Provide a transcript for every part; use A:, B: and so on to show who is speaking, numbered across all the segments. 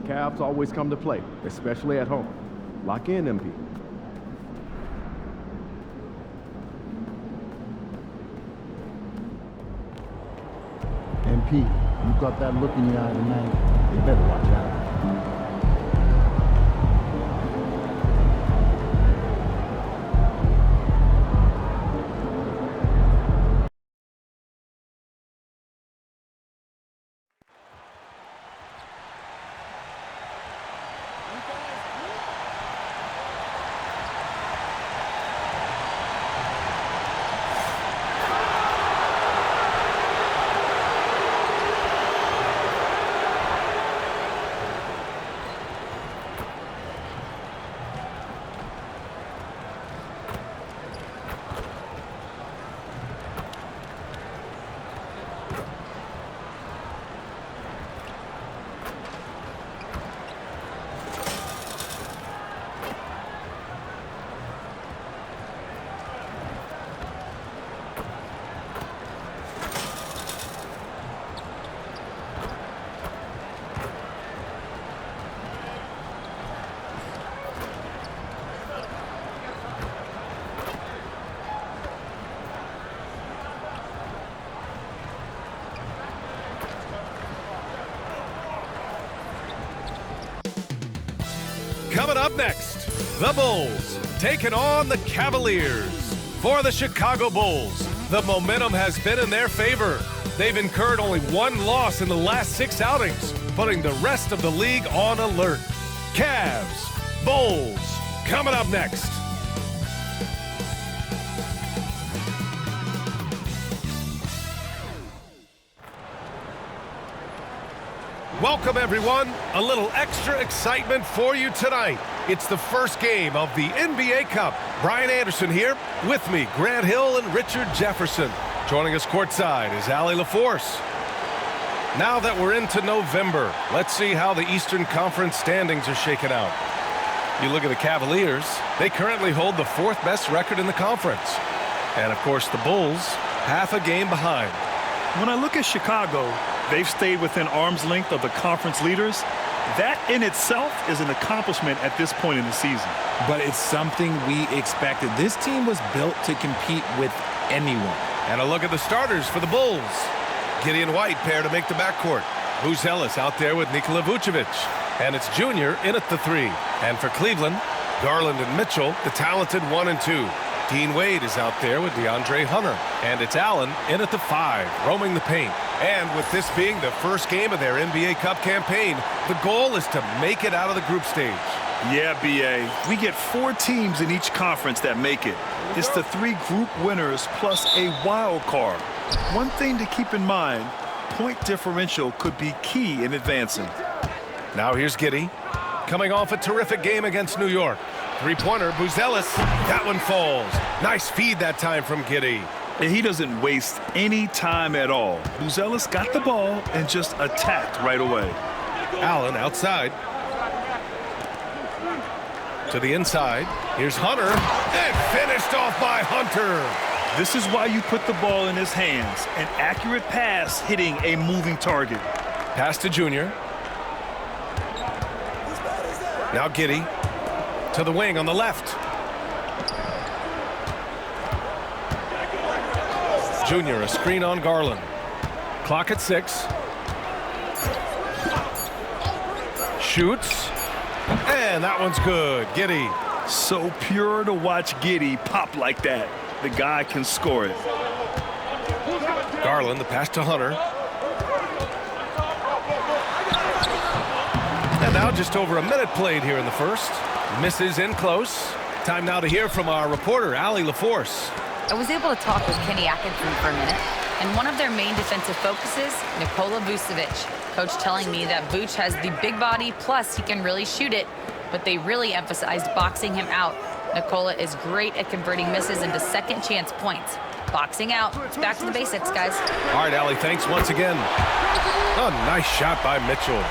A: Cavs always come to play, especially at home. Lock in, MP.
B: MP, you got that look in your eye tonight. You better watch out.
C: Coming up next, the Bulls taking on the Cavaliers. For the Chicago Bulls, the momentum has been in their favor. They've incurred only one loss in the last 6 outings, putting the rest of the league on alert. Cavs, Bulls, coming up next. Welcome, everyone. A little extra excitement for you tonight. It's the first game of the NBA Cup. Brian Anderson here. With me, Grant Hill and Richard Jefferson. Joining us courtside is Allie LaForce. Now that we're into November, let's see how the Eastern Conference standings are shaken out. You look at the Cavaliers, they currently hold the 4th best record in the conference. And, of course, the Bulls, half a game behind.
D: When I look at Chicago, they've stayed within arm's length of the conference leaders. That in itself is an accomplishment at this point in the season.
E: But it's something we expected. This team was built to compete with anyone.
C: And a look at the starters for the Bulls. Gideon White pair to make the backcourt. Buzelis out there with Nikola Vucevic. And it's Junior in at the 3. And for Cleveland, Garland and Mitchell, the talented 1 and 2. Dean Wade is out there with DeAndre Hunter. And it's Allen in at the 5, roaming the paint. And with this being the first game of their NBA Cup campaign, the goal is to make it out of the group stage.
D: Yeah, B.A. We get 4 teams in each conference that make it. It's the 3 group winners plus a wild card. One thing to keep in mind, point differential could be key in advancing.
C: Now here's Giddey, coming off a terrific game against New York. 3-pointer, Buzelis. That one falls. Nice feed that time from Giddey.
D: And he doesn't waste any time at all. Buzelis got the ball and just attacked right away.
C: Allen outside. To the inside. Here's Hunter. And finished off by Hunter.
D: This is why you put the ball in his hands. An accurate pass hitting a moving target.
C: Pass to Junior. Now Giddey. To the wing on the left. Junior, a screen on Garland. Clock at 6. Shoots. And that one's good. Giddey.
D: So pure to watch Giddey pop like that. The guy can score it.
C: Garland, the pass to Hunter. And now just over a minute played here in the first. Misses in close. Time now to hear from our reporter, Allie LaForce.
F: I was able to talk with Kenny Atkinson for a minute, and one of their main defensive focuses, Nikola Vucevic. Coach telling me that Vuce has the big body, plus he can really shoot it, but they really emphasized boxing him out. Nikola is great at converting misses into second chance points. Boxing out. It's back to the basics, guys.
C: All right, Allie, thanks once again. Oh, nice shot by Mitchell.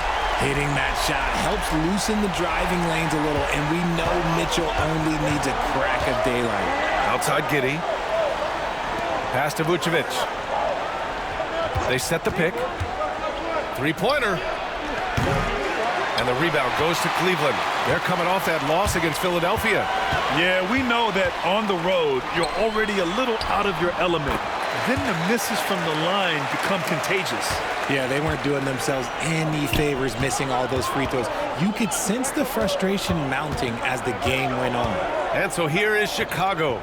E: Hitting that shot helps loosen the driving lanes a little, and we know Mitchell only needs a crack of daylight.
C: Outside Giddey. Pass to Vucevic. They set the pick. 3-pointer. And the rebound goes to Cleveland. They're coming off that loss against Philadelphia.
D: Yeah, we know that on the road, you're already a little out of your element. Then the misses from the line become contagious.
E: Yeah, they weren't doing themselves any favors missing all those free throws. You could sense the frustration mounting as the game went on.
C: And so here is Chicago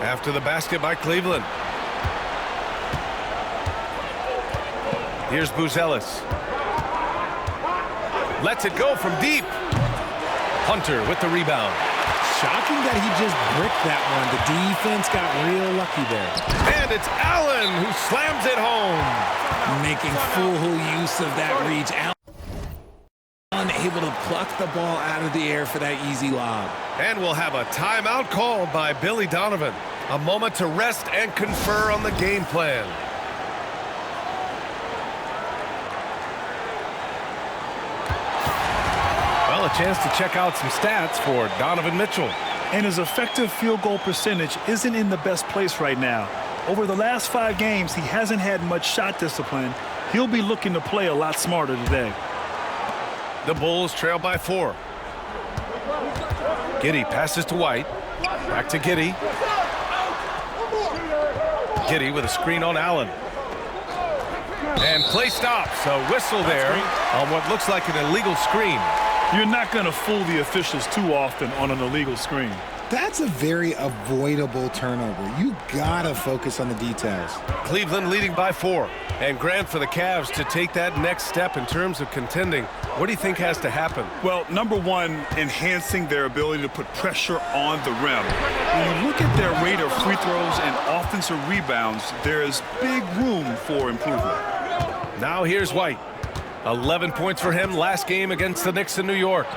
C: after the basket by Cleveland. Here's Buzelis. Lets it go from deep. Hunter with the rebound.
E: Shocking that he just bricked that one. The defense got real lucky there.
C: And it's Allen who slams it home.
E: Making full use of that reach. Allen able to pluck the ball out of the air for that easy lob.
C: And we'll have a timeout called by Billy Donovan. A moment to rest and confer on the game plan. Well, a chance to check out some stats for Donovan Mitchell.
D: And his effective field goal percentage isn't in the best place right now. Over the last 5 games, he hasn't had much shot discipline. He'll be looking to play a lot smarter today.
C: The Bulls trail by 4. Giddey passes to White. Back to Giddey. Giddey with a screen on Allen. And play stops. A whistle there on what looks like an illegal screen.
D: You're not going to fool the officials too often on an illegal screen.
E: That's a very avoidable turnover. You gotta focus on the details.
C: Cleveland leading by 4. And Grant, for the Cavs to take that next step in terms of contending, what do you think has to happen?
D: Well, number one, enhancing their ability to put pressure on the rim. When you look at their rate of free throws and offensive rebounds, there is big room for improvement.
C: Now here's White. 11 points for him last game against the Knicks in New York.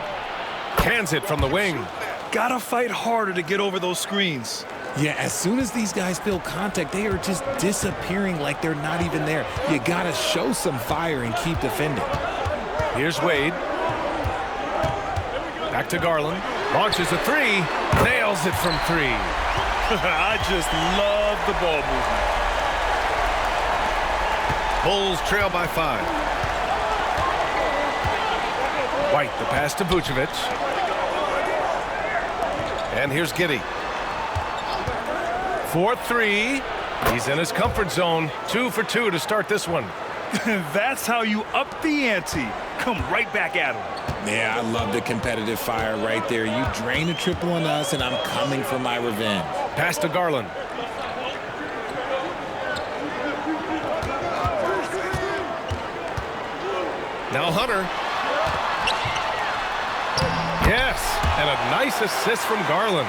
C: Cans it from the wing.
D: Gotta fight harder to get over those screens.
E: Yeah, as soon as these guys feel contact, they are just disappearing like they're not even there. You gotta show some fire and keep defending.
C: Here's Wade. Back to Garland. Launches a 3. Nails it from 3.
D: I just love the ball movement.
C: Bulls trail by 5. White, the pass to Vucevic. And here's Giddey. 4-3. He's in his comfort zone. 2 for 2 to start this one.
D: That's how you up the ante. Come right back at him.
E: Yeah, I love the competitive fire right there. You drain a triple on us, and I'm coming for my revenge.
C: Pass to Garland. Now Hunter. Yes, and a nice assist from Garland.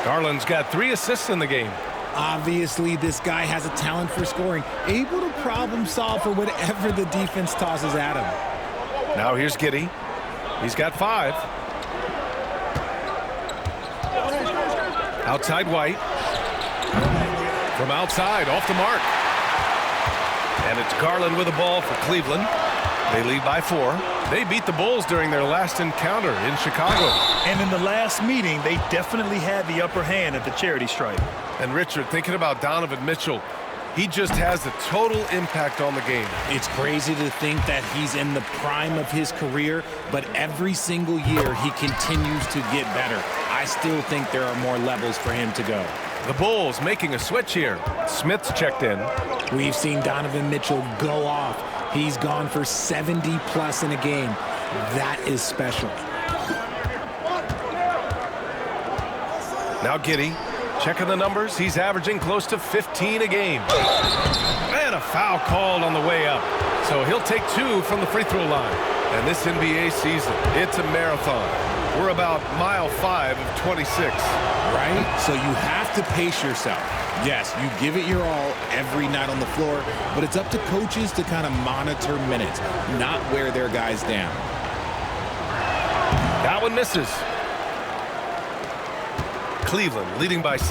C: Garland's got 3 assists in the game.
E: Obviously, this guy has a talent for scoring, able to problem solve for whatever the defense tosses at him.
C: Now here's Giddey. He's got 5. Outside White. From outside, off the mark. And it's Garland with the ball for Cleveland. They lead by 4. They beat the Bulls during their last encounter in Chicago.
D: And in the last meeting, they definitely had the upper hand at the charity stripe.
C: And Richard, thinking about Donovan Mitchell, he just has a total impact on the game.
E: It's crazy to think that he's in the prime of his career, but every single year he continues to get better. I still think there are more levels for him to go.
C: The Bulls making a switch here. Smith's checked in.
E: We've seen Donovan Mitchell go off. He's gone for 70+ in a game. That is special.
C: Now Giddey, checking the numbers. He's averaging close to 15 a game. And a foul called on the way up. So he'll take 2 from the free throw line. And this NBA season, it's a marathon. We're about mile 5 of 26.
E: Right? So you have to pace yourself. Yes, you give it your all every night on the floor, but it's up to coaches to kind of monitor minutes, not wear their guys down.
C: That one misses. Cleveland leading by 6.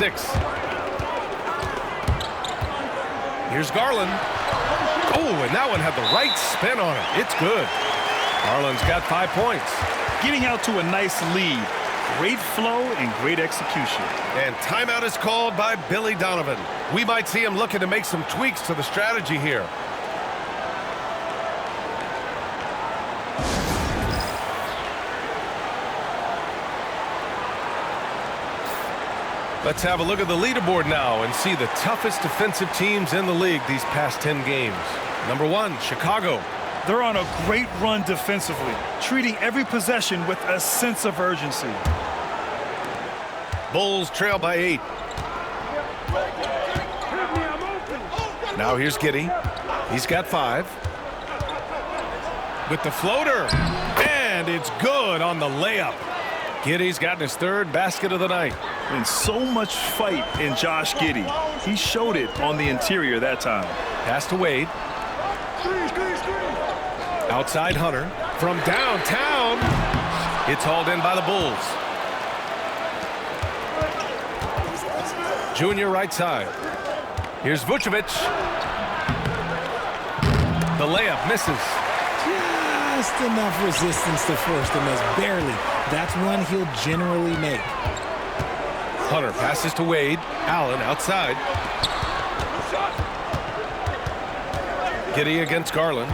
C: Here's Garland. Oh, and that one had the right spin on it. It's good. Garland's got 5 points.
D: Getting out to a nice lead. Great flow and great execution.
C: And timeout is called by Billy Donovan. We might see him looking to make some tweaks to the strategy here. Let's have a look at the leaderboard now and see the toughest defensive teams in the league these past 10 games. Number 1, Chicago.
D: They're on a great run defensively, treating every possession with a sense of urgency.
C: Bulls trail by 8. Now here's Giddey. He's got 5. With the floater. And it's good on the layup. Giddey's gotten his 3rd basket of the night.
D: And so much fight in Josh Giddey. He showed it on the interior that time.
C: Pass to Wade. Outside Hunter. From downtown. It's hauled in by the Bulls. Junior right side. Here's Vucevic. The layup misses.
E: Just enough resistance to force the miss. Barely. That's one he'll generally make.
C: Hunter passes to Wade. Allen outside. Giddey against Garland.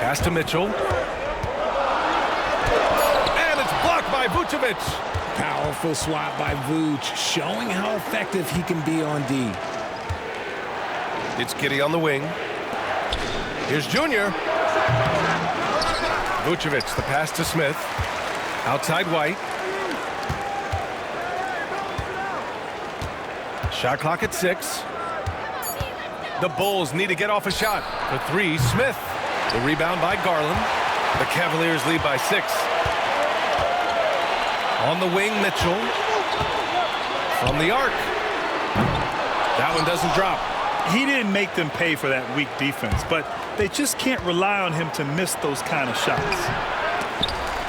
C: Pass to Mitchell. And it's blocked by Vucevic.
E: Powerful swat by Vooch, showing how effective he can be on D.
C: It's Giddey on the wing. Here's Junior. Vucevic, the pass to Smith. Outside White. Shot clock at 6. The Bulls need to get off a shot. For 3, Smith. The rebound by Garland. The Cavaliers lead by 6. On the wing, Mitchell. From the arc. That one doesn't drop.
D: He didn't make them pay for that weak defense, but they just can't rely on him to miss those kind of shots.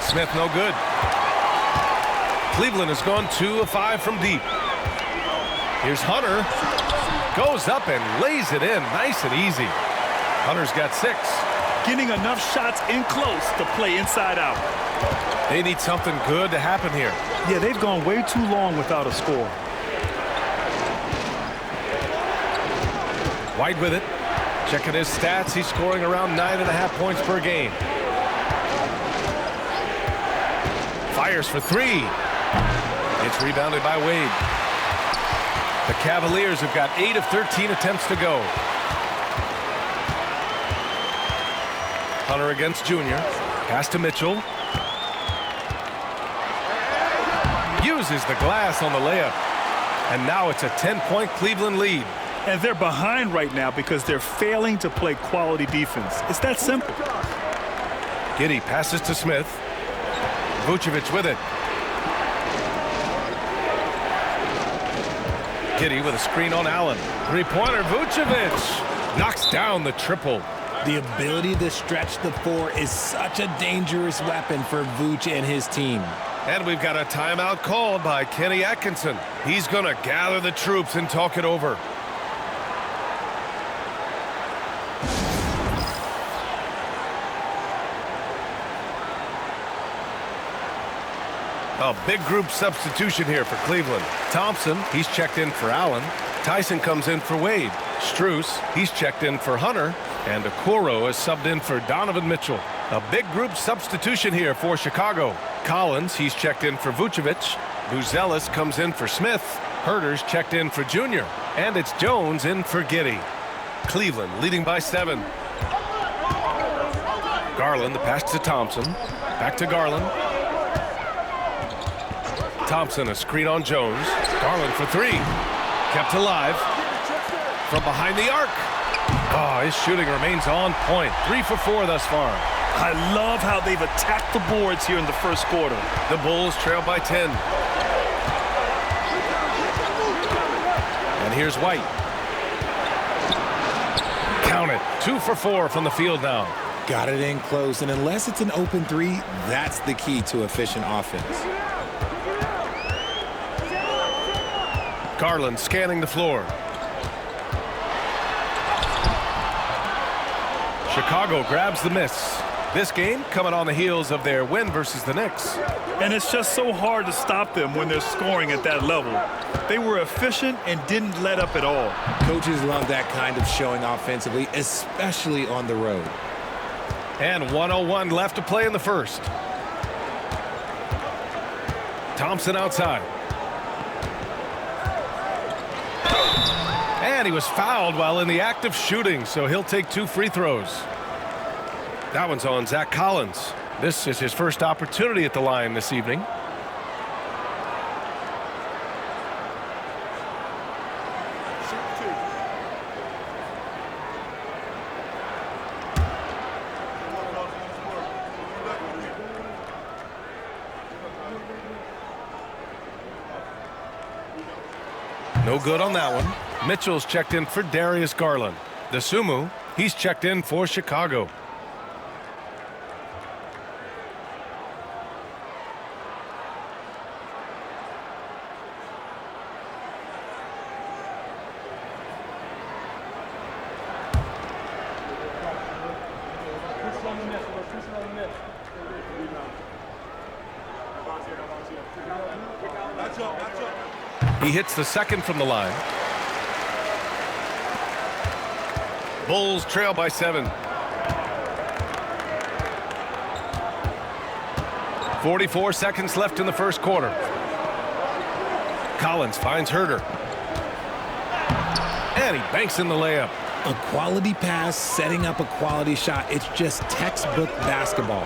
C: Smith no good. Cleveland has gone 2 of 5 from deep. Here's Hunter. Goes up and lays it in nice and easy. Hunter's got 6.
D: Getting enough shots in close to play inside out.
C: They need something good to happen here.
D: Yeah, they've gone way too long without a score.
C: White with it. Checking his stats. He's scoring around 9.5 points per game. Fires for 3. It's rebounded by Wade. The Cavaliers have got 8 of 13 attempts to go. Hunter against Junior. Pass to Mitchell. Uses the glass on the layup. And now it's a 10-point Cleveland lead.
D: And they're behind right now because they're failing to play quality defense. It's that simple.
C: Giddey passes to Smith. Vucevic with it. Giddey with a screen on Allen. Three-pointer, Vucevic knocks down the triple.
E: The ability to stretch the 4 is such a dangerous weapon for Vooch and his team.
C: And we've got a timeout called by Kenny Atkinson. He's going to gather the troops and talk it over. A big group substitution here for Cleveland. Thompson, he's checked in for Allen. Tyson comes in for Wade. Strus, he's checked in for Hunter. And Okoro is subbed in for Donovan Mitchell. A big group substitution here for Chicago. Collins, he's checked in for Vucevic. Buzelis comes in for Smith. Herter's checked in for Junior. And it's Jones in for Giddey. Cleveland leading by 7. Garland, the pass to Thompson. Back to Garland. Thompson, a screen on Jones. Garland for 3. Kept alive. From behind the arc. Oh, his shooting remains on point. 3 for 4 thus far.
D: I love how they've attacked the boards here in the first quarter.
C: The Bulls trail by 10. And here's White. Count it. 2 for 4 from the field now.
E: Got it in close, and unless it's an open 3, that's the key to efficient offense.
C: Garland scanning the floor. Chicago grabs the miss. This game coming on the heels of their win versus the Knicks.
D: And it's just so hard to stop them when they're scoring at that level. They were efficient and didn't let up at all.
E: Coaches love that kind of showing offensively, especially on the road.
C: And 1:01 left to play in the first. Thompson outside. And he was fouled while in the act of shooting, so he'll take 2 free throws. That one's on Zach Collins. This is his first opportunity at the line this evening. No good on that one. Mitchell's checked in for Darius Garland. The Sumu, he's checked in for Chicago. He hits the second from the line. Bulls trail by 7. 44 seconds left in the first quarter. Collins finds Herder. And he banks in the layup.
E: A quality pass, setting up a quality shot. It's just textbook basketball.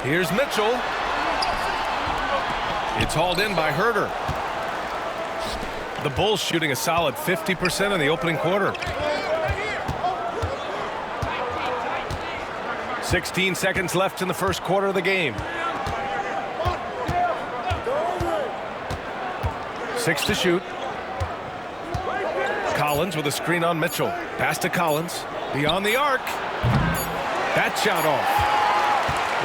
C: Here's Mitchell. It's hauled in by Herder. The Bulls shooting a solid 50% in the opening quarter. 16 seconds left in the first quarter of the game. 6 to shoot. Collins with a screen on Mitchell. Pass to Collins. Beyond the arc. That shot off.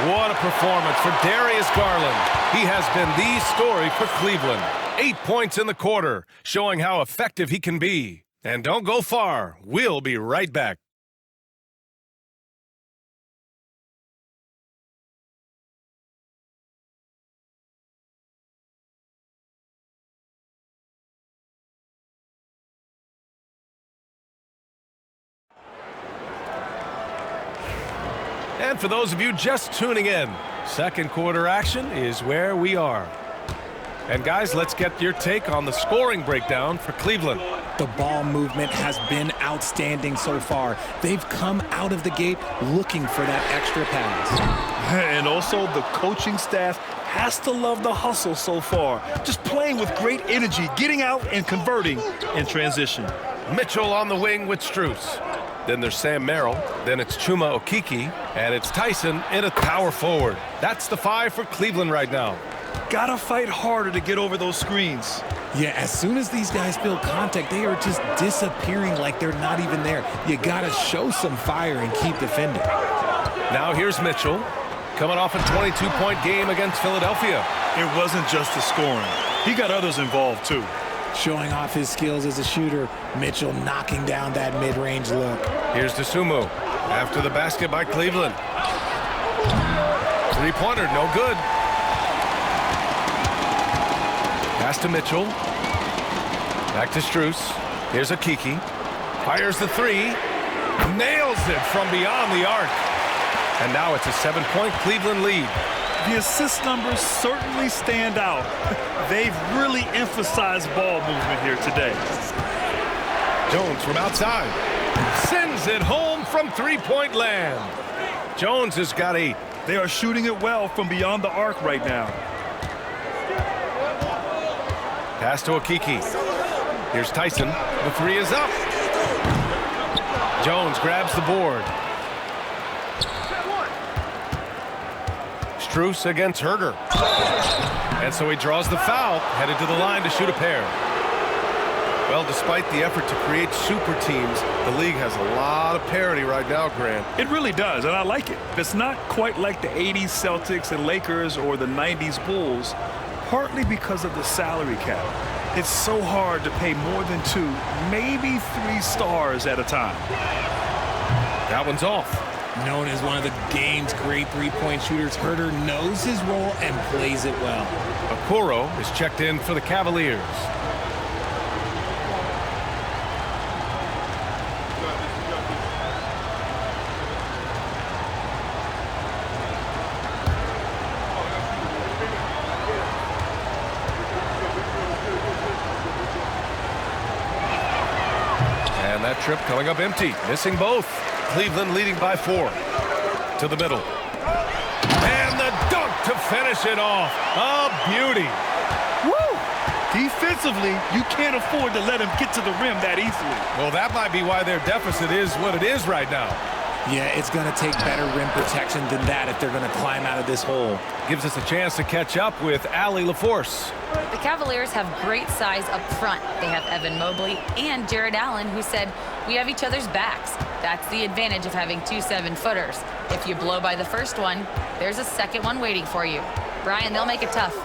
C: What a performance for Darius Garland. He has been the story for Cleveland. 8 points in the quarter, showing how effective he can be. And don't go far. We'll be right back. And for those of you just tuning in, second quarter action is where we are. And guys, let's get your take on the scoring breakdown for Cleveland.
E: The ball movement has been outstanding so far. They've come out of the gate looking for that extra pass.
D: And also the coaching staff has to love the hustle so far. Just playing with great energy, getting out and converting in transition.
C: Mitchell on the wing with Strus. Then there's Sam Merrill. Then it's Chuma Okeke. And it's Tyson in a power forward. That's the 5 for Cleveland right now.
D: Gotta fight harder to get over those screens.
E: Yeah, as soon as these guys feel contact, they are just disappearing like they're not even there. You gotta show some fire and keep defending.
C: Now here's Mitchell, coming off a 22-point game against Philadelphia.
D: It wasn't just the scoring. He got others involved too.
E: Showing off his skills as a shooter, Mitchell knocking down that mid-range look.
C: Here's Dosunmu after the basket by Cleveland. Three-pointer, no good. Pass to Mitchell. Back to Strus. Here's Okeke. Fires the 3. Nails it from beyond the arc. And now it's a 7-point Cleveland lead.
D: The assist numbers certainly stand out. They've really emphasized ball movement here today.
C: Jones from outside. Sends it home from three-point land. Jones has got 8.
D: They are shooting it well from beyond the arc right now.
C: Pass to Okeke. Here's Tyson. The 3 is up. Jones grabs the board. Strus against Herder. And so he draws the foul, headed to the line to shoot a pair. Well, despite the effort to create super teams, the league has a lot of parity right now, Grant.
D: It really does, and I like it. It's not quite like the 80s Celtics and Lakers or the 90s Bulls, partly because of the salary cap. It's so hard to pay more than 2, maybe 3 stars at a time.
C: That one's off.
E: Known as one of the game's great three-point shooters, Herder knows his role and plays it well.
C: Okoro is checked in for the Cavaliers. And that trip coming up empty, missing both. Cleveland leading by 4. To the middle. And the dunk to finish it off. A beauty.
D: Woo! Defensively, you can't afford to let him get to the rim that easily.
C: Well, that might be why their deficit is what it is right now.
E: Yeah, it's going to take better rim protection than that if they're going to climb out of this hole.
C: Gives us a chance to catch up with Allie LaForce.
F: The Cavaliers have great size up front. They have Evan Mobley and Jared Allen, who said, "We have each other's backs." That's the advantage of having 2 7-footers. If you blow by the first one, there's a second one waiting for you. Brian, they'll make it tough.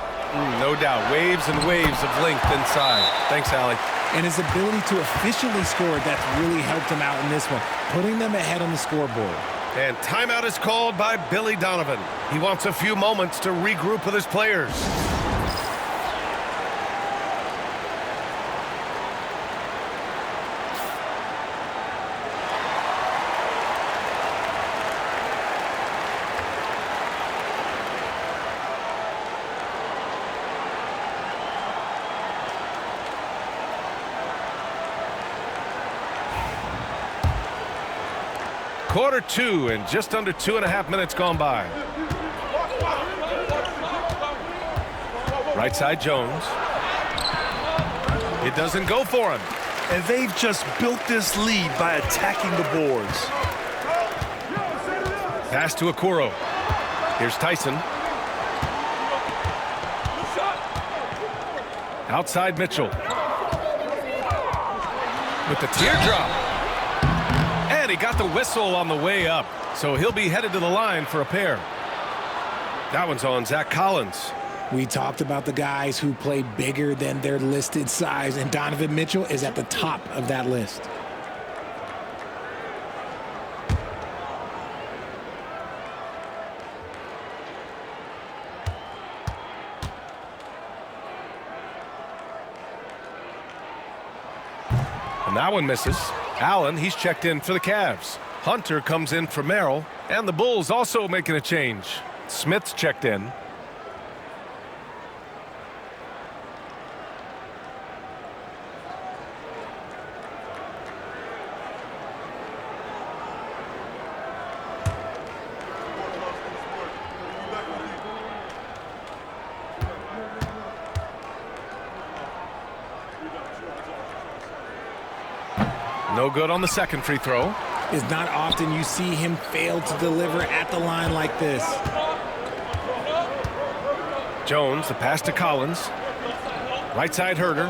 C: No doubt. Waves and waves of length inside. Thanks, Allie.
E: And his ability to efficiently score, that's really helped him out in this one, putting them ahead on the scoreboard.
C: And timeout is called by Billy Donovan. He wants a few moments to regroup with his players. Quarter 2 and just under 2.5 minutes gone by. Right side Jones. It doesn't go for him.
D: And they've just built this lead by attacking the boards.
C: Pass to Okoro. Here's Tyson. Outside Mitchell. With the teardrop. And he got the whistle on the way up. So he'll be headed to the line for a pair. That one's on Zach Collins.
E: We talked about the guys who play bigger than their listed size, and Donovan Mitchell is at the top of that list.
C: And that one misses. Allen, he's checked in for the Cavs. Hunter comes in for Merrill. And the Bulls also making a change. Smith's checked in. No good on the second free throw.
E: It's not often you see him fail to deliver at the line like this.
C: Jones, the pass to Collins. Right side Herter.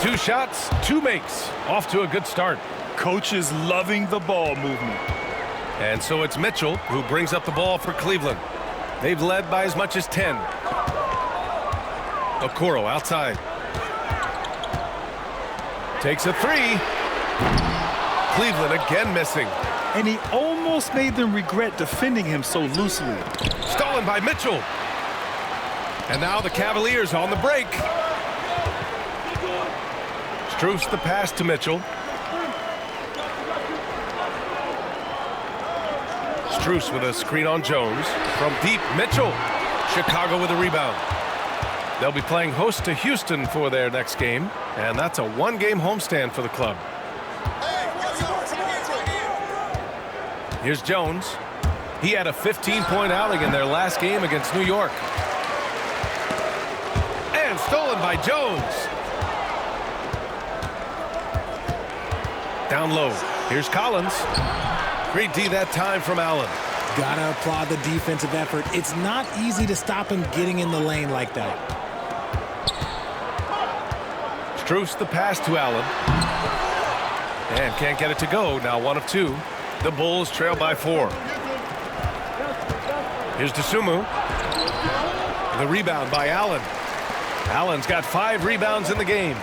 C: 2 shots, 2 makes. Off to a good start.
D: Coach is loving the ball movement.
C: And so it's Mitchell who brings up the ball for Cleveland. They've led by as much as 10. Okoro outside. Takes a 3. Cleveland again missing.
D: And he almost made them regret defending him so loosely.
C: Stolen by Mitchell. And now the Cavaliers on the break. Strus the pass to Mitchell. Strus with a screen on Jones. From deep, Mitchell. Chicago with a rebound. They'll be playing host to Houston for their next game, and that's a 1-game homestand for the club. Here's Jones. He had a 15-point outing in their last game against New York. And stolen by Jones. Down low. Here's Collins. Great D that time from Allen.
E: Gotta applaud the defensive effort. It's not easy to stop him getting in the lane like that.
C: Strus the pass to Allen. And can't get it to go. Now 1 of 2. The Bulls trail by 4. Here's Dosunmu. The rebound by Allen. Allen's got 5 rebounds in the game.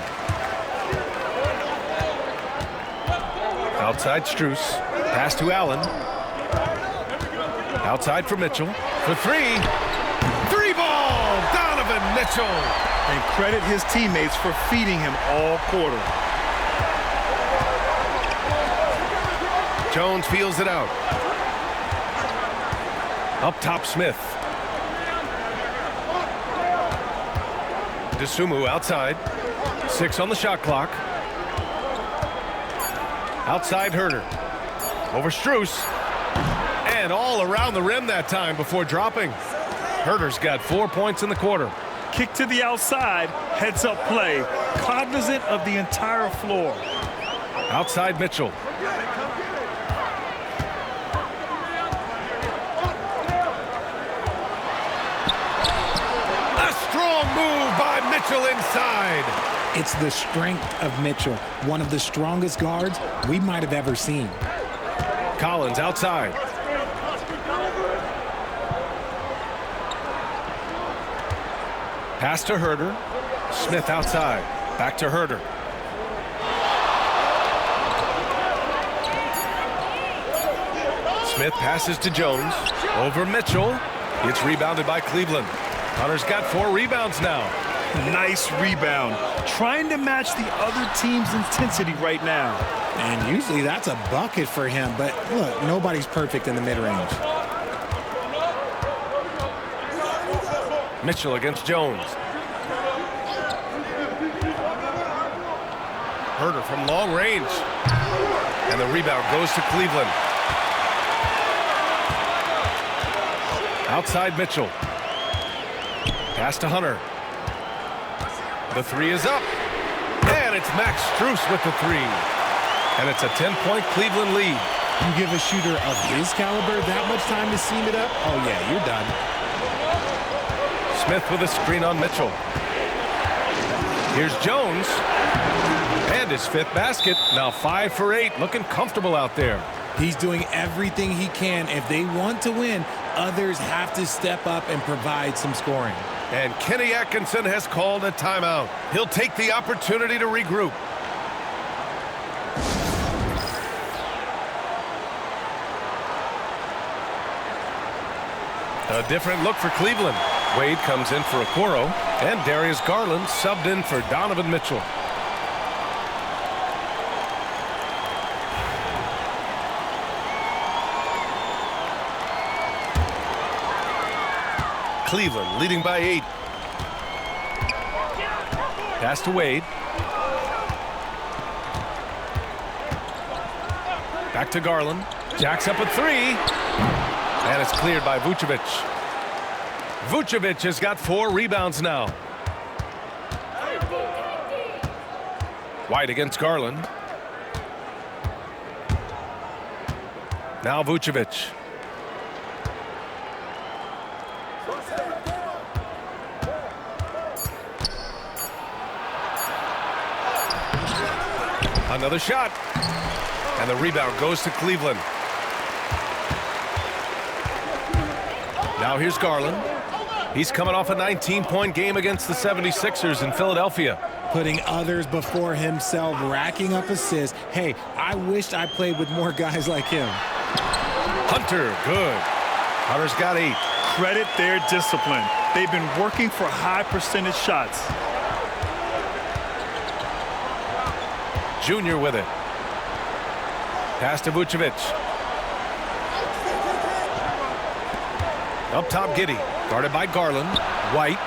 C: Outside Strus. Pass to Allen. Outside for Mitchell. For 3. 3-ball! Donovan Mitchell!
D: And credit his teammates for feeding him all quarter.
C: Jones feels it out. Up top, Smith. Dosunmu outside. 6 on the shot clock. Outside Herder. Over Strus. And all around the rim that time before dropping. Herder's got 4 points in the quarter.
D: Kick to the outside, heads-up play, cognizant of the entire floor.
C: Outside Mitchell. A strong move by Mitchell inside.
E: It's the strength of Mitchell, one of the strongest guards we might have ever seen.
C: Collins outside. Pass to Herder. Smith outside. Back to Herder. Smith passes to Jones. Over Mitchell. It's rebounded by Cleveland. Hunter's got 4 rebounds now.
D: Nice rebound. Trying to match the other team's intensity right now.
E: And usually that's a bucket for him, but look, nobody's perfect in the mid-range.
C: Mitchell against Jones. Herder from long range. And the rebound goes to Cleveland. Outside Mitchell. Pass to Hunter. The 3 is up. And it's Max Strus with the 3. And it's a 10-point Cleveland lead.
E: You give a shooter of his caliber that much time to seam it up? Oh, yeah, you're done.
C: Smith with a screen on Mitchell. Here's Jones. And his 5th basket. Now 5 for 8. Looking comfortable out there.
E: He's doing everything he can. If they want to win, others have to step up and provide some scoring.
C: And Kenny Atkinson has called a timeout. He'll take the opportunity to regroup. A different look for Cleveland. Wade comes in for Okoro, and Darius Garland subbed in for Donovan Mitchell. Cleveland leading by 8. Pass to Wade. Back to Garland. Jacks up a 3. And it's cleared by Vucevic. Vucevic has got 4 rebounds now. White against Garland. Now Vucevic. Another shot. And the rebound goes to Cleveland. Now here's Garland. He's coming off a 19-point game against the 76ers in Philadelphia.
E: Putting others before himself, racking up assists. Hey, I wished I played with more guys like him.
C: Hunter, good. Hunter's got 8.
D: Credit their discipline. They've been working for high percentage shots.
C: Junior with it. Pass to Vucevic. Up top, Giddey. Guarded by Garland. White.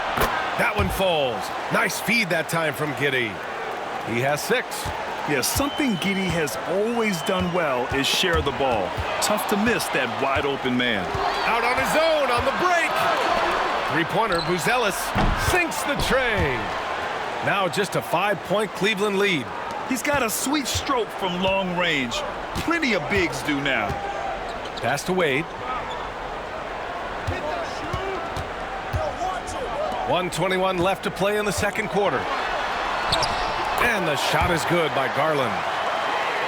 C: That one falls. Nice feed that time from Giddey. He has 6.
D: Yeah, something Giddey has always done well is share the ball. Tough to miss that wide open man.
C: Out on his own on the break. 3-pointer, Buzelis sinks the tray. Now just a 5-point Cleveland lead.
D: He's got a sweet stroke from long range. Plenty of bigs do now.
C: Pass to Wade. 1:21 left to play in the second quarter. And the shot is good by Garland.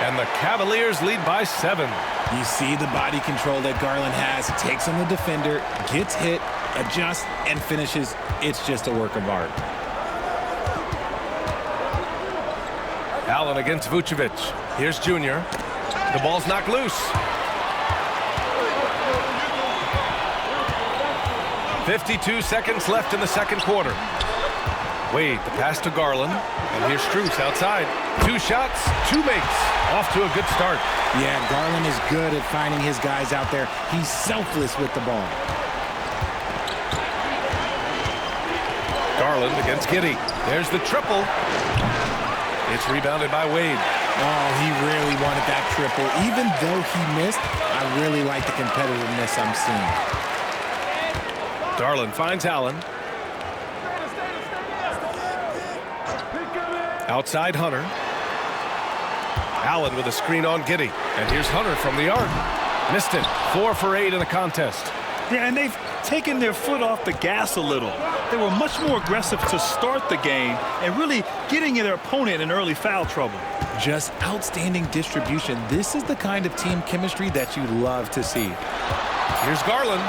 C: And the Cavaliers lead by 7.
E: You see the body control that Garland has. Takes on the defender, gets hit, adjusts, and finishes. It's just a work of art.
C: Allen against Vucevic. Here's Junior. The ball's knocked loose. 52 seconds left in the second quarter. Wade, the pass to Garland. And here's Strus outside. 2 shots, 2 makes. Off to a good start.
E: Yeah, Garland is good at finding his guys out there. He's selfless with the ball.
C: Garland against Giddey. There's the triple. It's rebounded by Wade.
E: Oh, he really wanted that triple. Even though he missed, I really like the competitiveness I'm seeing.
C: Garland finds Allen. Outside Hunter. Allen with a screen on Giddey. And here's Hunter from the arc. Missed it. 4 for 8 in the contest.
D: Yeah, and they've taken their foot off the gas a little. They were much more aggressive to start the game and really getting their opponent in early foul trouble.
E: Just outstanding distribution. This is the kind of team chemistry that you love to see.
C: Here's Garland.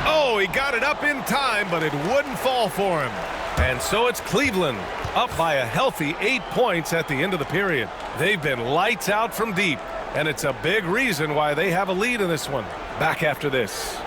C: Oh, he got it up in time, but it wouldn't fall for him. And so it's Cleveland, up by a healthy 8 points at the end of the period. They've been lights out from deep, and it's a big reason why they have a lead in this one. Back after this.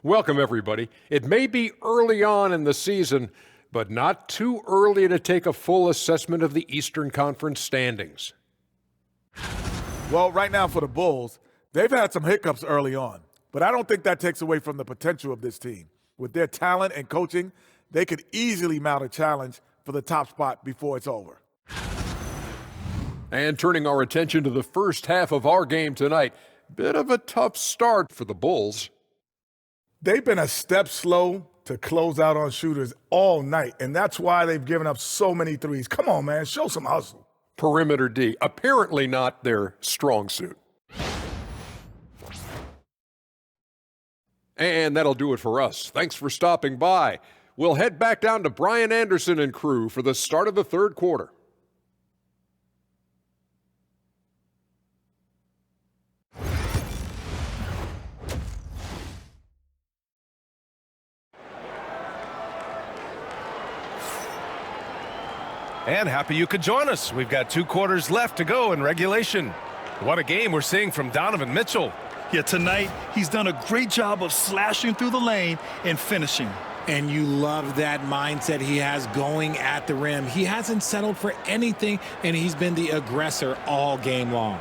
G: Welcome, everybody. It may be early on in the season, but not too early to take a full assessment of the Eastern Conference standings.
H: Well, right now for the Bulls, they've had some hiccups early on, but I don't think that takes away from the potential of this team. With their talent and coaching, they could easily mount a challenge for the top spot before it's over.
G: And turning our attention to the first half of our game tonight, bit of a tough start for the Bulls.
H: They've been a step slow to close out on shooters all night, and that's why they've given up so many threes. Come on, man, show some hustle.
G: Perimeter D, apparently not their strong suit. And that'll do it for us. Thanks for stopping by. We'll head back down to Brian Anderson and crew for the start of the third quarter.
C: And happy you could join us. We've got 2 quarters left to go in regulation. What a game we're seeing from Donovan Mitchell.
D: Yeah, tonight he's done a great job of slashing through the lane and finishing.
E: And you love that mindset he has going at the rim. He hasn't settled for anything, and he's been the aggressor all game long.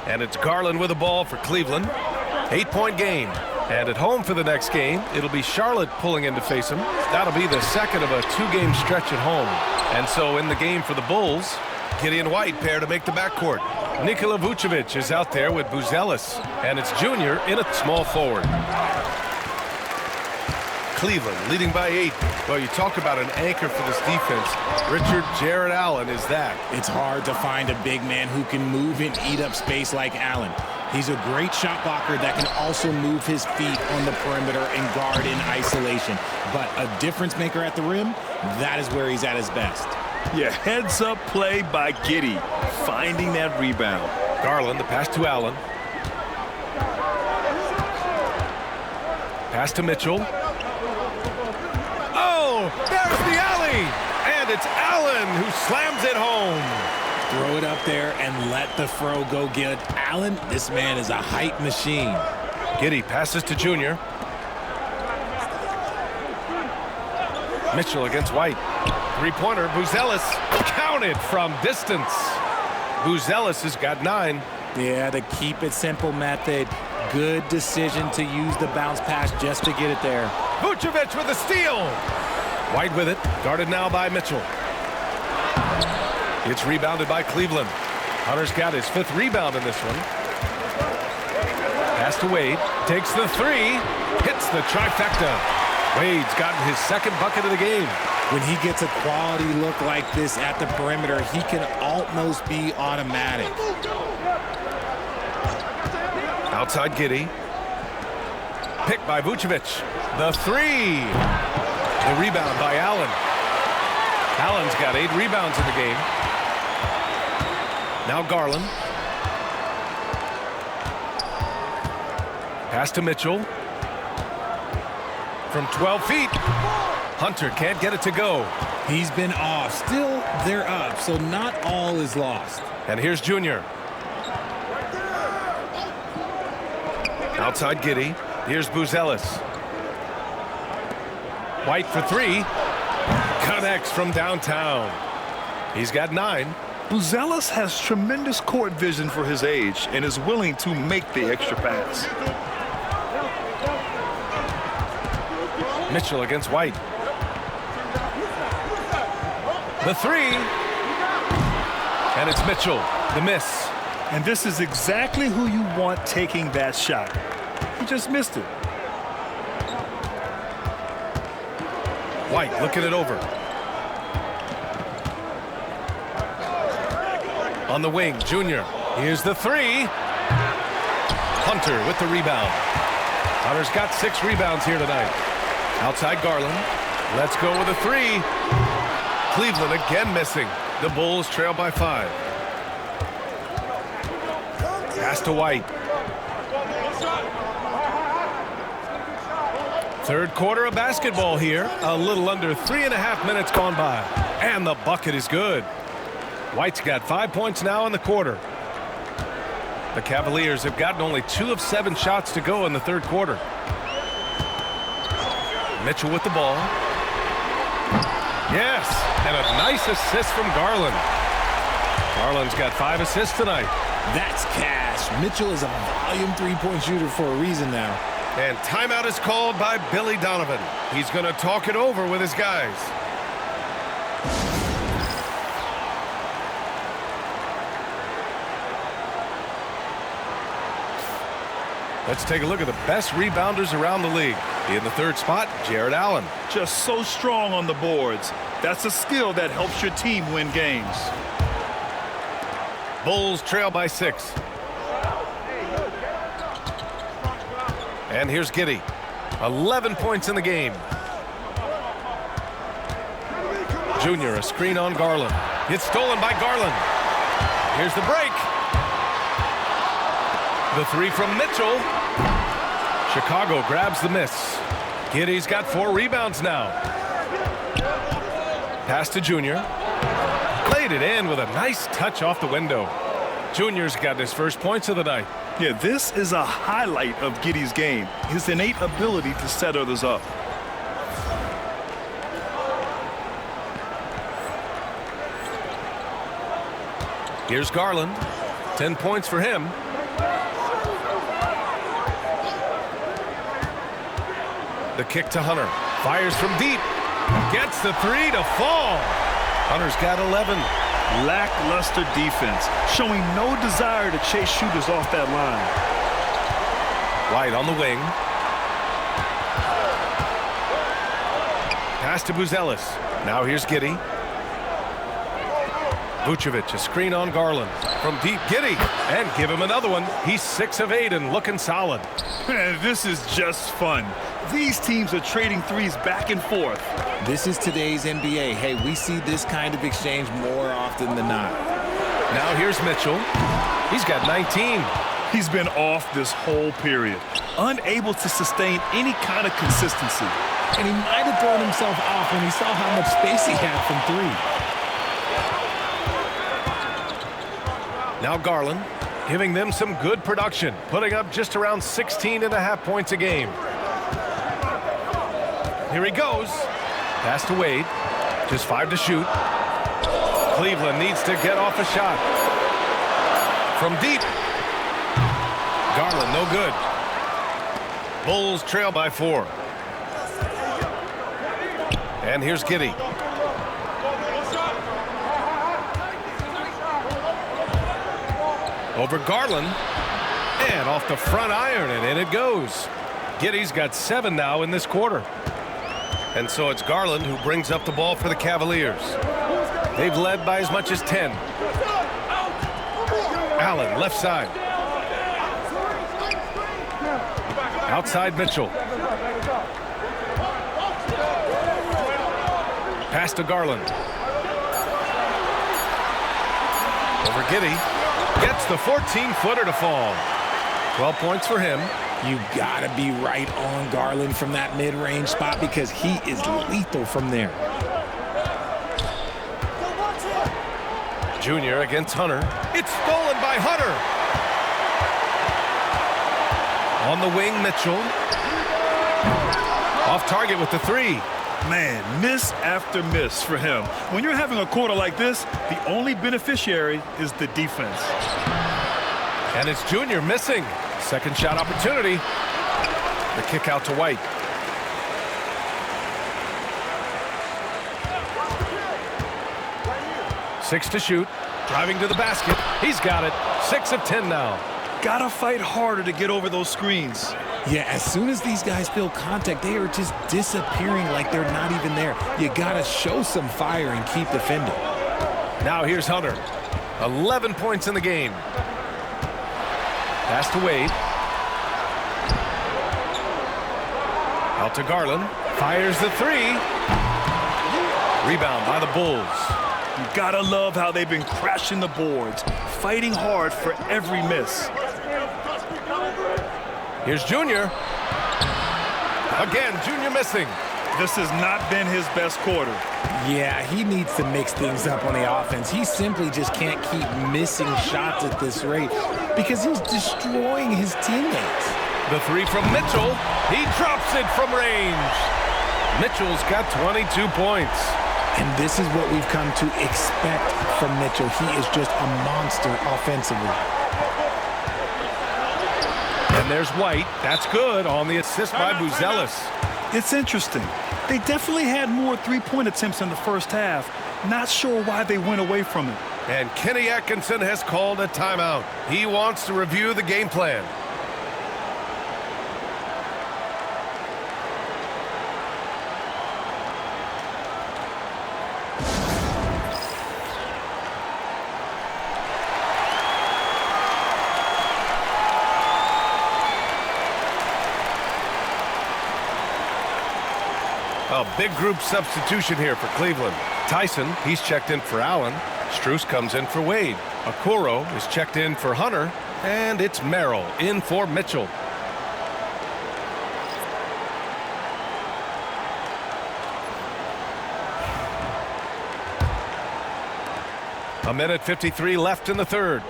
C: And it's Garland with the ball for Cleveland. 8-point game. And at home for the next game, it'll be Charlotte pulling in to face him. That'll be the second of a 2-game stretch at home. And so in the game for the Bulls, Gideon White pair to make the backcourt. Nikola Vucevic is out there with Buzelis. And it's Junior in a small forward. Cleveland leading by 8. Well, you talk about an anchor for this defense. Richard Jarrett Allen is that.
E: It's hard to find a big man who can move and eat up space like Allen. He's a great shot blocker that can also move his feet on the perimeter and guard in isolation. But a difference maker at the rim, that is where he's at his best.
D: Yeah, heads-up play by Giddey, finding that rebound.
C: Garland, the pass to Allen. Pass to Mitchell. Oh, there's the alley! And it's Allen who slams it home.
E: Throw it up there and let the throw go get Allen. This man is a height machine.
C: Giddey passes to Junior. Mitchell against White. 3-pointer, Buzelis. Counted from distance. Buzelis has got 9.
E: Yeah, the keep it simple method. Good decision to use the bounce pass just to get it there.
C: Vucevic with a steal. White with it. Guarded now by Mitchell. It's rebounded by Cleveland. Hunter's got his 5th rebound in this one. Pass to Wade. Takes the 3. Hits the trifecta. Wade's gotten his 2nd bucket of the game.
E: When he gets a quality look like this at the perimeter, he can almost be automatic.
C: Outside Giddey. Picked by Vucevic. The 3. The rebound by Allen. Allen's got 8 rebounds in the game. Now Garland. Pass to Mitchell. From 12 feet. Hunter can't get it to go.
E: He's been off. Still, they're up, so not all is lost.
C: And here's Junior. Outside Giddey. Here's Buzelis. White for 3. Connects from downtown. He's got 9.
D: Buzelis has tremendous court vision for his age and is willing to make the extra pass.
C: Mitchell against White. The 3. And it's Mitchell. The miss.
D: And this is exactly who you want taking that shot. He just missed it.
C: White looking it over. On the wing, Junior. Here's the 3. Hunter with the rebound. Hunter's got 6 rebounds here tonight. Outside Garland. Let's go with a 3. Cleveland again missing. The Bulls trail by 5. Pass to White. Third quarter of basketball here. A little under 3.5 minutes gone by. And the bucket is good. White's got 5 points now in the quarter. The Cavaliers have gotten only 2 of 7 shots to go in the third quarter. Mitchell with the ball. Yes, and a nice assist from Garland. Garland's got 5 assists tonight.
E: That's cash. Mitchell is a volume 3-point shooter for a reason now.
C: And timeout is called by Billy Donovan. He's going to talk it over with his guys. Let's take a look at the best rebounders around the league. In the third spot, Jared Allen.
D: Just so strong on the boards. That's a skill that helps your team win games.
C: Bulls trail by 6. And here's Giddey. 11 points in the game. Junior, a screen on Garland. It's stolen by Garland. Here's the break. The 3 from Mitchell. Chicago grabs the miss. Giddey's got 4 rebounds now. Pass to Junior. Played it in with a nice touch off the window. Junior's got his first points of the night.
D: Yeah, this is a highlight of Giddey's game. His innate ability to set others up.
C: Here's Garland. 10 points for him. The kick to Hunter. Fires from deep. Gets the 3 to fall. Hunter's got 11.
D: Lackluster defense, showing no desire to chase shooters off that line.
C: White on the wing. Pass to Buzelis. Now here's Giddey. Vucevic, a screen on Garland. From deep, Giddey. And give him another one. He's 6 of 8 and looking solid.
D: This is just fun. These teams are trading threes back and forth.
E: This is today's NBA. Hey, we see this kind of exchange more often than not.
C: Now here's Mitchell. He's got 19.
D: He's been off this whole period, unable to sustain any kind of consistency.
E: And he might have thrown himself off when he saw how much space he had from 3.
C: Now Garland, giving them some good production, putting up just around 16.5 points a game. Here he goes. Pass to Wade. Just 5 to shoot. Cleveland needs to get off a shot. From deep. Garland, no good. Bulls trail by 4. And here's Giddey. Over Garland. And off the front iron, and in it goes. Giddey's got 7 now in this quarter. And so it's Garland who brings up the ball for the Cavaliers. They've led by as much as 10. Allen, left side. Outside Mitchell. Pass to Garland. Over Giddey. Gets the 14-footer to fall. 12 points for him.
E: You gotta be right on Garland from that mid-range spot because he is lethal from there.
C: Junior against Hunter. It's stolen by Hunter. On the wing, Mitchell. Off target with the three.
D: Man, miss after miss for him. When you're having a quarter like this, the only beneficiary is the defense.
C: And it's Junior missing. Second shot opportunity. The kick out to White. Six to shoot. Driving to the basket. He's got it. 6 of 10 now.
D: Gotta fight harder to get over those screens.
E: Yeah, as soon as these guys feel contact, they are just disappearing like they're not even there. You gotta show some fire and keep defending.
C: Now here's Hunter. 11 points in the game. Pass to Wade. Out to Garland. Fires the three. Rebound by the Bulls.
D: You gotta love how they've been crashing the boards, fighting hard for every miss.
C: Here's Junior. Again, Junior missing.
D: This has not been his best quarter.
E: Yeah, he needs to mix things up on the offense. He simply just can't keep missing shots at this rate because he's destroying his teammates.
C: The three from Mitchell. He drops it from range. Mitchell's got 22 points.
E: And this is what we've come to expect from Mitchell. He is just a monster offensively.
C: And there's White. That's good on the assist by Buzelis.
D: It's interesting. They definitely had more three-point attempts in the first half. Not sure why they went away from it.
C: And Kenny Atkinson has called a timeout. He wants to review the game plan. A big group substitution here for Cleveland. Tyson, he's checked in for Allen. Strus comes in for Wade. Okoro is checked in for Hunter. And it's Merrill in for Mitchell. A minute 53 left in the third.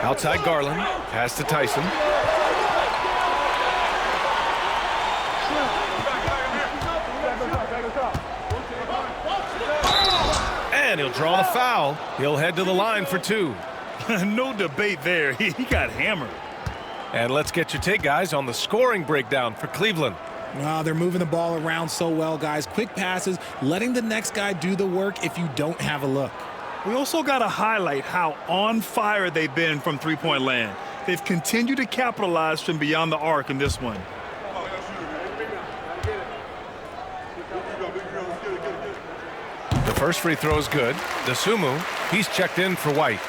C: Outside Garland. Pass to Tyson. And he'll draw the foul. He'll head to the line for two.
D: No debate there. He got hammered.
C: And let's get your take, guys, on the scoring breakdown for Cleveland.
E: Well, they're moving the ball around so well, guys. Quick passes, letting the next guy do the work if you don't have a look.
D: We also got to highlight how on fire they've been from three-point land. They've continued to capitalize from beyond the arc in this one.
C: The first free throw is good. Dosunmu, he's checked in for White.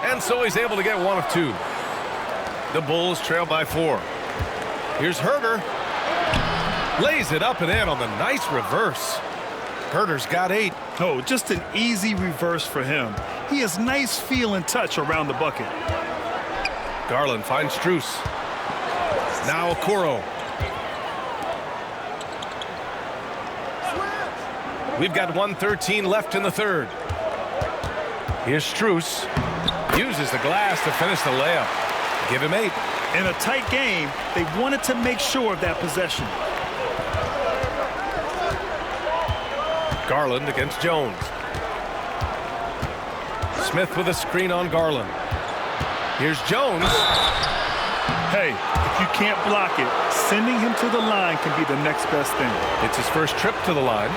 C: And so he's able to get one of two. The Bulls trail by 4. Here's Herter. Lays it up and in on the nice reverse. Herter's got 8.
D: Oh, just an easy reverse for him. He has nice feel and touch around the bucket.
C: Garland finds Strus. Now Okoro. We've got 1:13 left in the third. Here's Strus. Uses the glass to finish the layup. Give him 8.
D: In a tight game, they wanted to make sure of that possession.
C: Garland against Jones. Smith with a screen on Garland. Here's Jones.
D: Hey, if you can't block it, sending him to the line can be the next best thing.
C: It's his first trip to the line.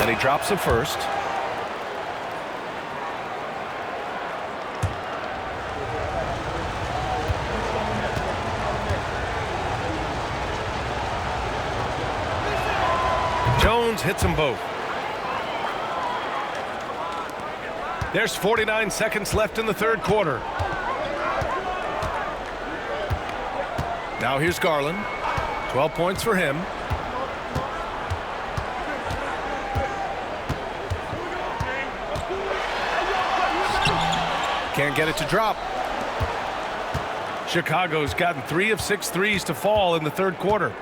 C: And he drops a first. Jones hits them both. There's 49 seconds left in the third quarter. Now here's Garland. 12 points for him. Can't get it to drop. Chicago's gotten 3 of 6 threes to fall in the third quarter.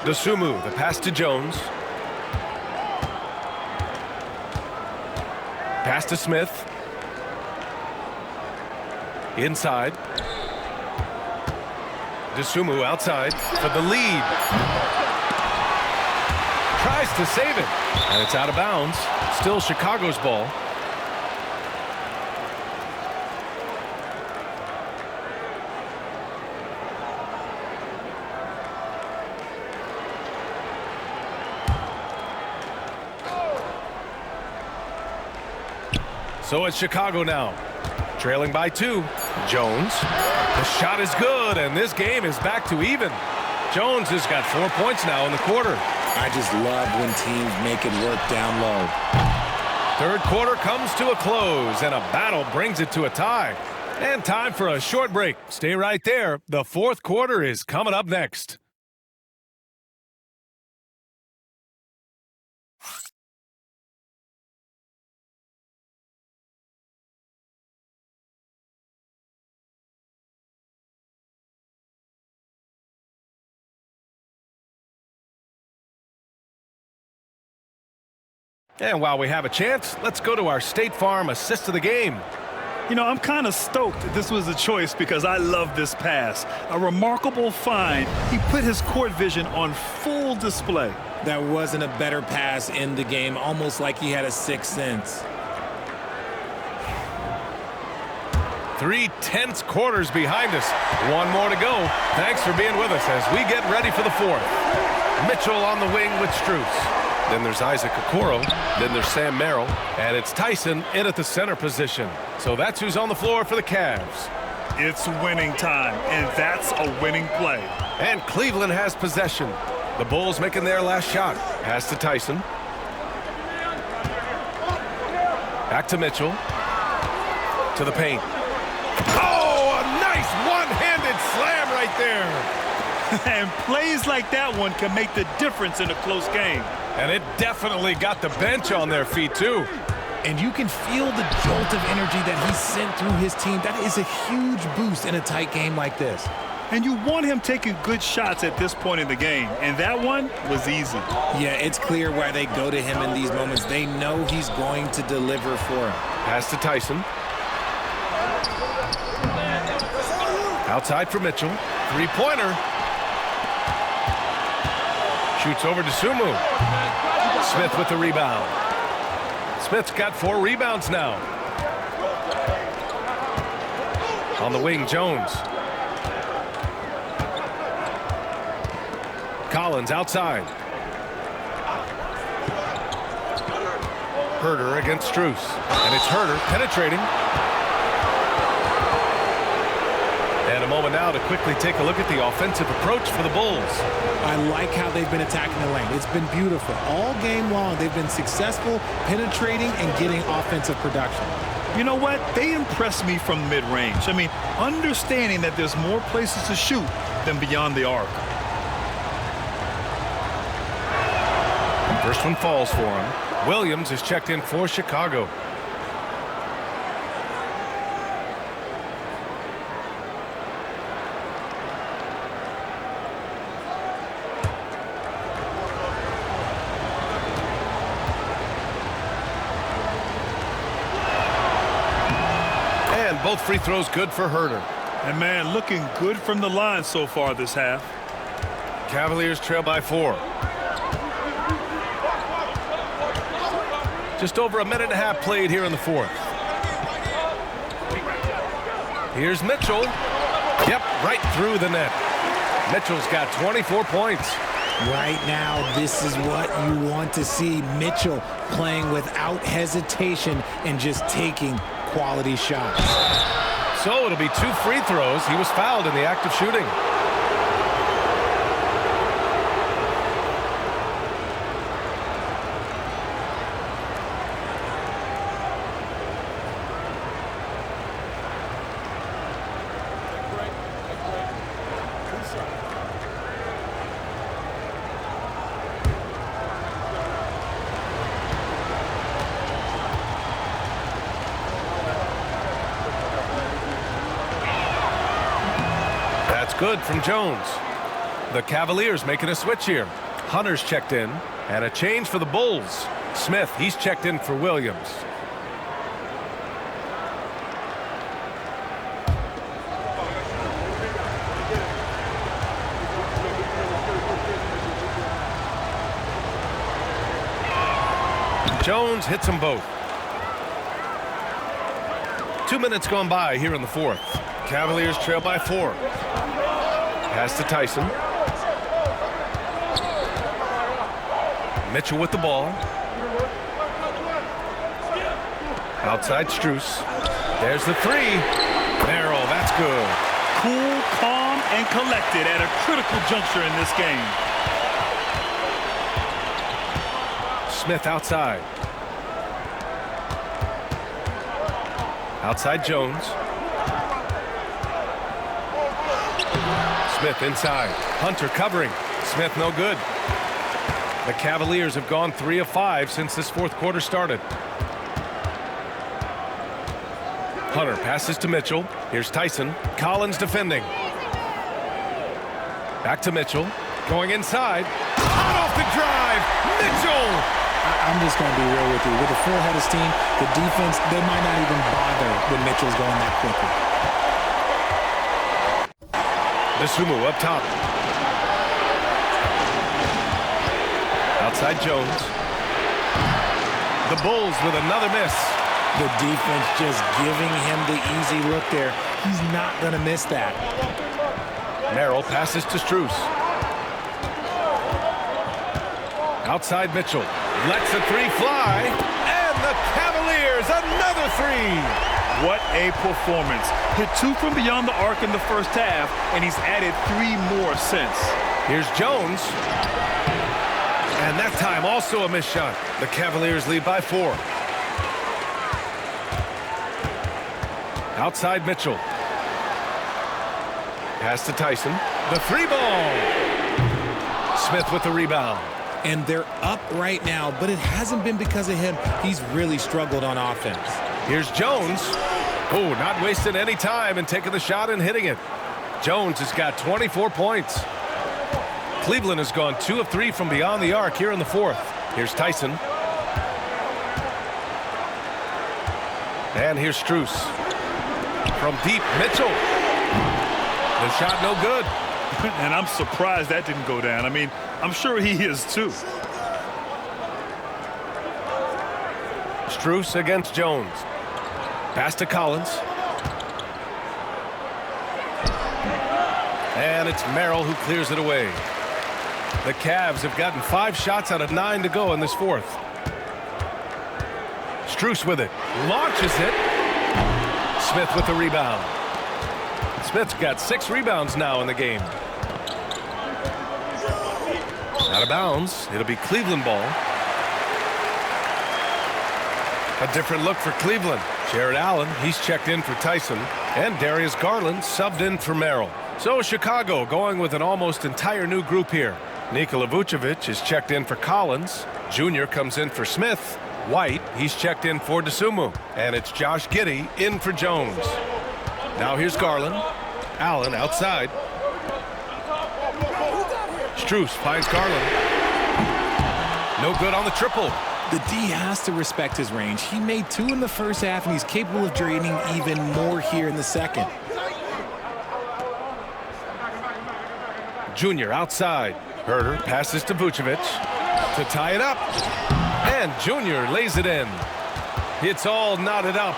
C: Dosunmu, the pass to Jones. Pass to Smith. Inside. Dosunmu outside for the lead. Tries to save it. And it's out of bounds. Still Chicago's ball. So it's Chicago now, trailing by 2. Jones, the shot is good, and this game is back to even. Jones has got 4 points now in the quarter.
E: I just love when teams make it work down low.
C: Third quarter comes to a close, and a battle brings it to a tie. And time for a short break. Stay right there. The fourth quarter is coming up next. And while we have a chance, let's go to our State Farm assist of the game.
D: You know, I'm kind of stoked this was a choice because I love this pass. A remarkable find. He put his court vision on full display.
E: That wasn't a better pass in the game, almost like he had a sixth sense.
C: 3 tense quarters behind us. One more to go. Thanks for being with us as we get ready for the fourth. Mitchell on the wing with Strus. Then there's Isaac Okoro. Then there's Sam Merrill. And it's Tyson in at the center position. So that's who's on the floor for the Cavs.
D: It's winning time, and that's a winning play.
C: And Cleveland has possession. The Bulls making their last shot. Pass to Tyson. Back to Mitchell. To the paint. Oh, a nice one-handed slam right there.
D: And plays like that one can make the difference in a close game.
C: And it definitely got the bench on their feet, too.
E: And you can feel the jolt of energy that he sent through his team. That is a huge boost in a tight game like this.
D: And you want him taking good shots at this point in the game. And that one was easy.
E: Yeah, it's clear why they go to him in these moments. They know he's going to deliver for him.
C: Pass to Tyson. Outside for Mitchell. Three-pointer. Shoots over to Sumu. Smith with the rebound. Smith's got 4 rebounds now. On the wing, Jones. Collins outside. Herter against Strus. And it's Herter penetrating. And a moment now to quickly take a look at the offensive approach for the Bulls.
E: I like how they've been attacking the lane. It's been beautiful. All game long, they've been successful penetrating and getting offensive production.
D: You know what? They impress me from mid-range. I mean, understanding that there's more places to shoot than beyond the arc.
C: First one falls for him. Williams is checked in for Chicago. Both free throws good for Herter.
D: And man, looking good from the line so far this half.
C: Cavaliers trail by 4. Just over a minute and a half played here in the fourth. Here's Mitchell. Yep, right through the net. Mitchell's got 24 points.
E: Right now, this is what you want to see. Mitchell playing without hesitation and just taking quality shots.
C: So it'll be 2 free throws. He was fouled in the act of shooting. Good from Jones. The Cavaliers making a switch here. Hunter's checked in, and a change for the Bulls. Smith, he's checked in for Williams. Jones hits them both. 2 minutes gone by here in the fourth. Cavaliers trail by 4. Pass to Tyson. Mitchell with the ball. Outside Strus. There's the 3. Merrill, that's good.
D: Cool, calm, and collected at a critical juncture in this game.
C: Smith outside. Outside Jones. Smith inside. Hunter covering. Smith no good. The Cavaliers have gone 3 of 5 since this fourth quarter started. Hunter passes to Mitchell. Here's Tyson. Collins defending. Back to Mitchell. Going inside. Hot off the drive. Mitchell.
E: I'm just going to be real with you. With a full head of steam, the defense, they might not even bother when Mitchell's going that quickly.
C: Sumu up top. Outside Jones. The Bulls with another miss.
E: The defense just giving him the easy look there. He's not going to miss that.
C: Merrill passes to Strus. Outside Mitchell. Lets the 3 fly. And the Cavaliers another 3.
D: What a performance. Hit 2 from beyond the arc in the first half, and he's added 3 more since.
C: Here's Jones. And that time also a missed shot. The Cavaliers lead by 4. Outside Mitchell. Pass to Tyson. The 3 ball. Smith with the rebound.
E: And they're up right now, but it hasn't been because of him. He's really struggled on offense.
C: Here's Jones. Oh, not wasting any time and taking the shot and hitting it. Jones has got 24 points. Cleveland has gone 2 of 3 from beyond the arc here in the fourth. Here's Tyson. And here's Strus. From deep, Mitchell. The shot no good.
D: And I'm surprised that didn't go down. I mean, I'm sure he is too.
C: Strus against Jones. Pass to Collins. And it's Merrill who clears it away. The Cavs have gotten 5 shots out of 9 to go in this fourth. Strus with it. Launches it. Smith with the rebound. Smith's got 6 rebounds now in the game. Out of bounds. It'll be Cleveland ball. A different look for Cleveland. Jared Allen, he's checked in for Tyson. And Darius Garland subbed in for Merrill. So Chicago going with an almost entire new group here. Nikola Vucevic is checked in for Collins. Junior comes in for Smith. White, he's checked in for DeSumo. And it's Josh Giddey in for Jones. Now here's Garland. Allen outside. Strus finds Garland. No good on the triple.
E: The D has to respect his range. He made 2 in the first half, and he's capable of draining even more here in the second.
C: Junior outside. Herter passes to Vucevic to tie it up. And Junior lays it in. It's all knotted up.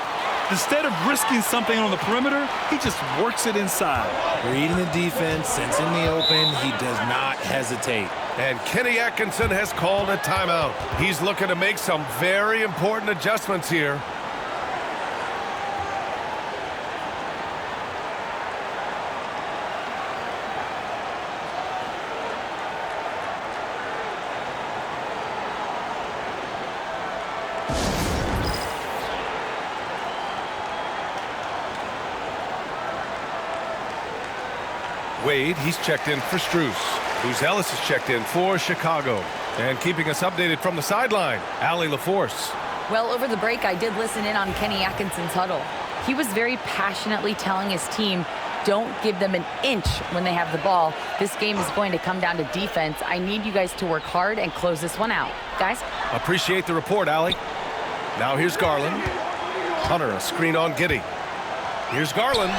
D: Instead of risking something on the perimeter, he just works it inside.
E: Reading the defense, sensing the open, he does not hesitate.
C: And Kenny Atkinson has called a timeout. He's looking to make some very important adjustments here. Wade, he's checked in for Strus. Buzelis is checked in for Chicago. And keeping us updated from the sideline, Allie LaForce.
F: Well, over the break, I did listen in on Kenny Atkinson's huddle. He was very passionately telling his team, don't give them an inch when they have the ball. This game is going to come down to defense. I need you guys to work hard and close this one out. Guys?
C: Appreciate the report, Allie. Now here's Garland. Hunter, a screen on Giddey. Here's Garland.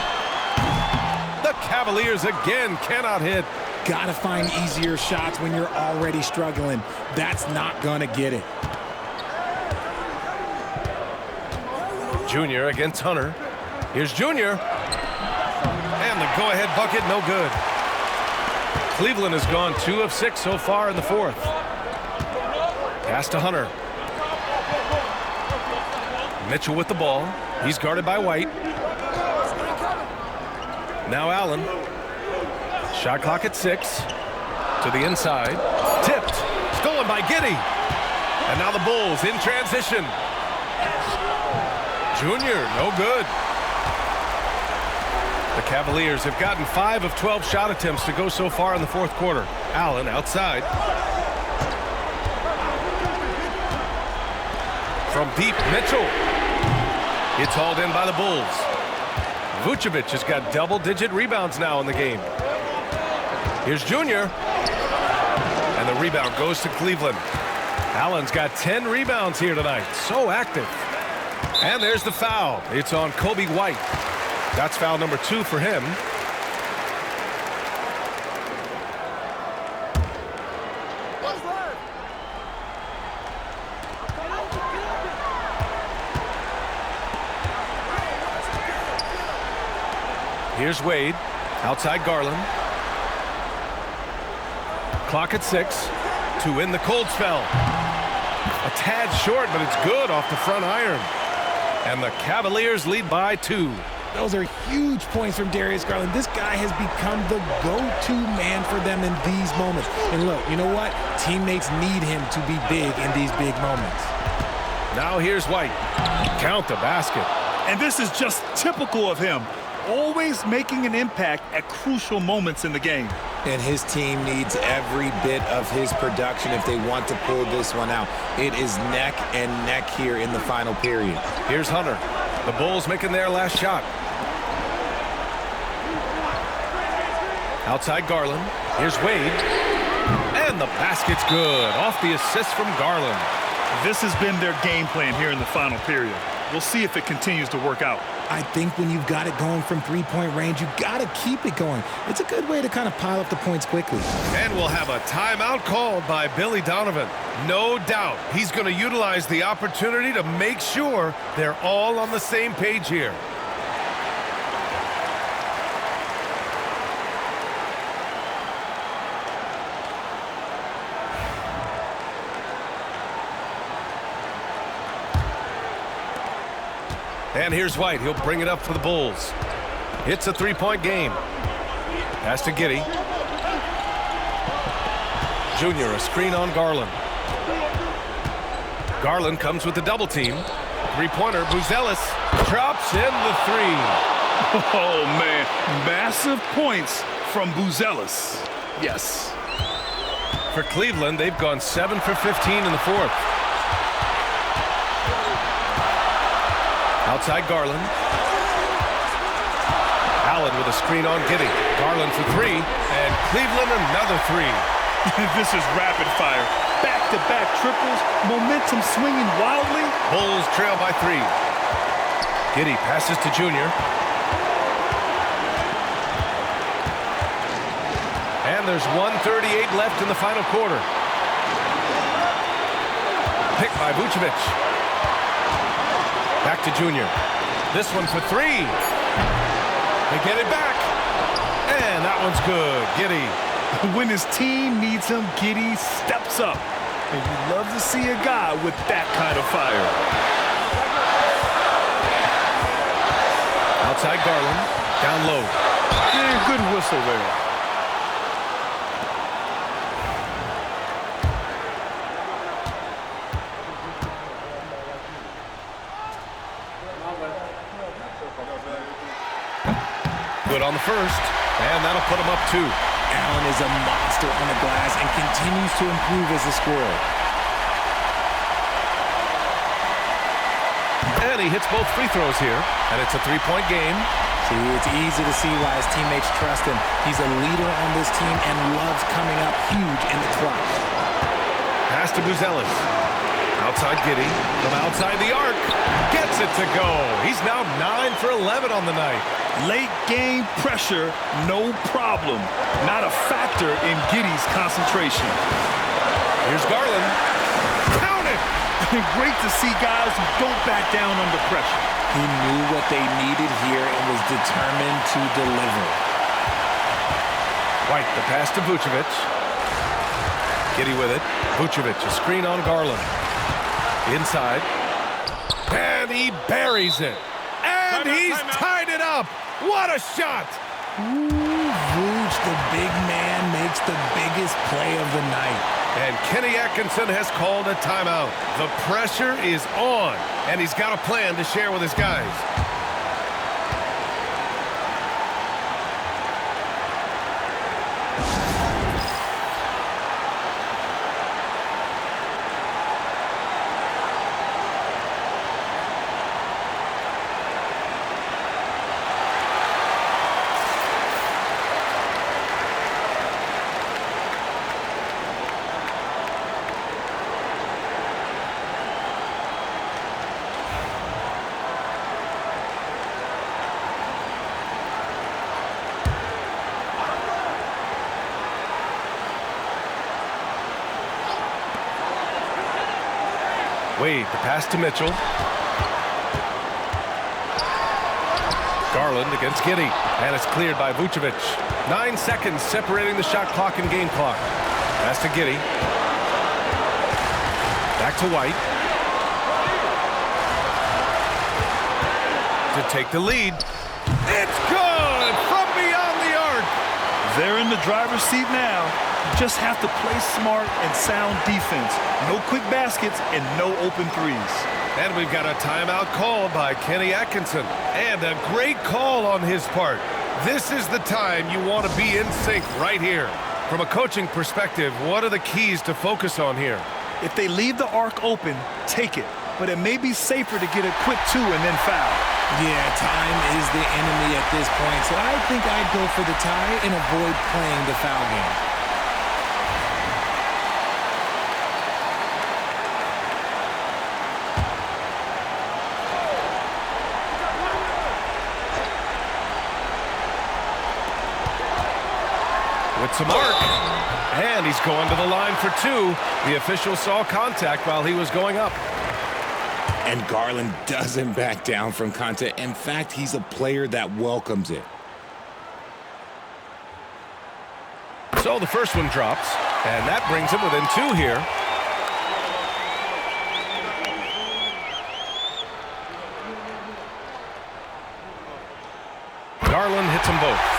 C: The Cavaliers again cannot hit.
E: Gotta find easier shots when you're already struggling. That's not gonna get it.
C: Junior against Hunter. Here's Junior. And the go-ahead bucket, no good. Cleveland has gone 2 of 6 so far in the fourth. Pass to Hunter. Mitchell with the ball. He's guarded by White. Now Allen. Shot clock at 6. To the inside. Tipped. Stolen by Giddey. And now the Bulls in transition. Junior, no good. The Cavaliers have gotten 5 of 12 shot attempts to go so far in the fourth quarter. Allen outside. From deep, Mitchell. It's hauled in by the Bulls. Vucevic has got double-digit rebounds now in the game. Here's Junior. And the rebound goes to Cleveland. Allen's got 10 rebounds here tonight. So active. And there's the foul. It's on Kobe White. That's foul number 2 for him. Here's Wade. Outside Garland. Clock at 6 to win the cold spell. A tad short, but it's good off the front iron. And the Cavaliers lead by 2.
E: Those are huge points from Darius Garland. This guy has become the go-to man for them in these moments. And look, you know what? Teammates need him to be big in these big moments.
C: Now here's White. Count the basket.
D: And this is just typical of him. Always making an impact at crucial moments in the game.
E: And his team needs every bit of his production if they want to pull this one out. It is neck and neck here in the final period.
C: Here's Hunter. The Bulls making their last shot. Outside Garland. Here's Wade. And the basket's good. Off the assist from Garland.
D: This has been their game plan here in the final period. We'll see if it continues to work out.
E: I think when you've got it going from three-point range, you've got to keep it going. It's a good way to kind of pile up the points quickly.
C: And we'll have a timeout called by Billy Donovan. No doubt he's going to utilize the opportunity to make sure they're all on the same page here. And here's White. He'll bring it up for the Bulls. It's a three-point game. Pass to Giddey. Junior, a screen on Garland. Garland comes with the double team. Three-pointer, Buzelis drops in the 3.
D: Oh, man. Massive points from Buzelis. Yes.
C: For Cleveland, they've gone 7 for 15 in the fourth. Outside Garland. Allen with a screen on Giddey. Garland for 3, and Cleveland another 3.
D: This is rapid fire. Back-to-back triples, momentum swinging wildly.
C: Bulls trail by 3. Giddey passes to Junior. And there's 1:38 left in the final quarter. Picked by Vucevic. Back to Junior. This one for three. They get it back. And that one's good. Giddey.
D: When his team needs him, Giddey steps up. And you love to see a guy with that kind of fire.
C: Outside Garland. Down low.
D: Yeah, good whistle there.
C: Good on the first. And that'll put him up 2.
E: Allen is a monster on the glass and continues to improve as a scorer.
C: And he hits both free throws here. And it's a 3-point game.
E: See, it's easy to see why his teammates trust him. He's a leader on this team and loves coming up huge in the clutch.
C: Pass to Buzelis. Outside Giddey. From outside the arc. Gets it to go. He's now 9 for 11 on the night.
D: Late game pressure, no problem. Not a factor in Giddey's concentration.
C: Here's Garland. Count it!
D: Great to see guys who don't back down under pressure.
E: He knew what they needed here and was determined to deliver.
C: White, the pass to Vucevic. Giddey with it. Vucevic, a screen on Garland. Inside. And he buries it. And he's tied it up. What a shot!
E: Ooh, Vooch, the big man, makes the biggest play of the night.
C: And Kenny Atkinson has called a timeout. The pressure is on, and he's got a plan to share with his guys. Wade, the pass to Mitchell. Garland against Giddey, and it's cleared by Vucevic. 9 seconds separating the shot clock and game clock. Pass to Giddey. Back to White. To take the lead. It's good from beyond the arc.
D: They're in the driver's seat now. Just have to play smart and sound defense. No quick baskets and no open threes.
C: And we've got a timeout called by Kenny Atkinson. And a great call on his part. This is the time you want to be in sync right here. From a coaching perspective, what are the keys to focus on here?
D: If they leave the arc open, take it. But it may be safer to get a quick 2 and then foul.
E: Yeah, time is the enemy at this point, so I think I'd go for the tie and avoid playing the foul game.
C: With some arc. And he's going to the line for 2. The official saw contact while he was going up.
E: And Garland doesn't back down from contact. In fact, he's a player that welcomes it.
C: So the first one drops, and that brings him within 2 here. Garland hits them both.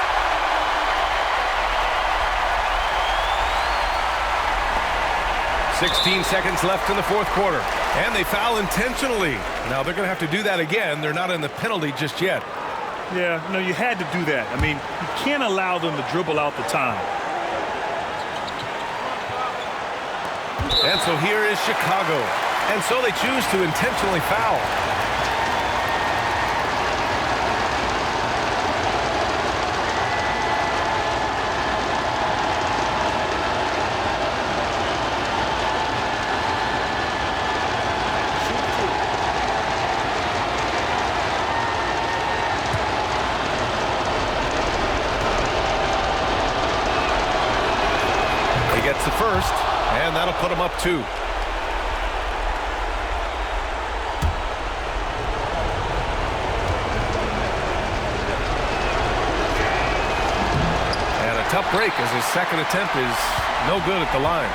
C: .16 seconds left in the fourth quarter. And they foul intentionally. Now they're going to have to do that again. They're not in the penalty just yet.
D: Yeah, no, you had to do that. I mean, you can't allow them to dribble out the time.
C: And so here is Chicago. And so they choose to intentionally foul. Gets the first, and that'll put him up 2. tough break as his second attempt is no good at the line.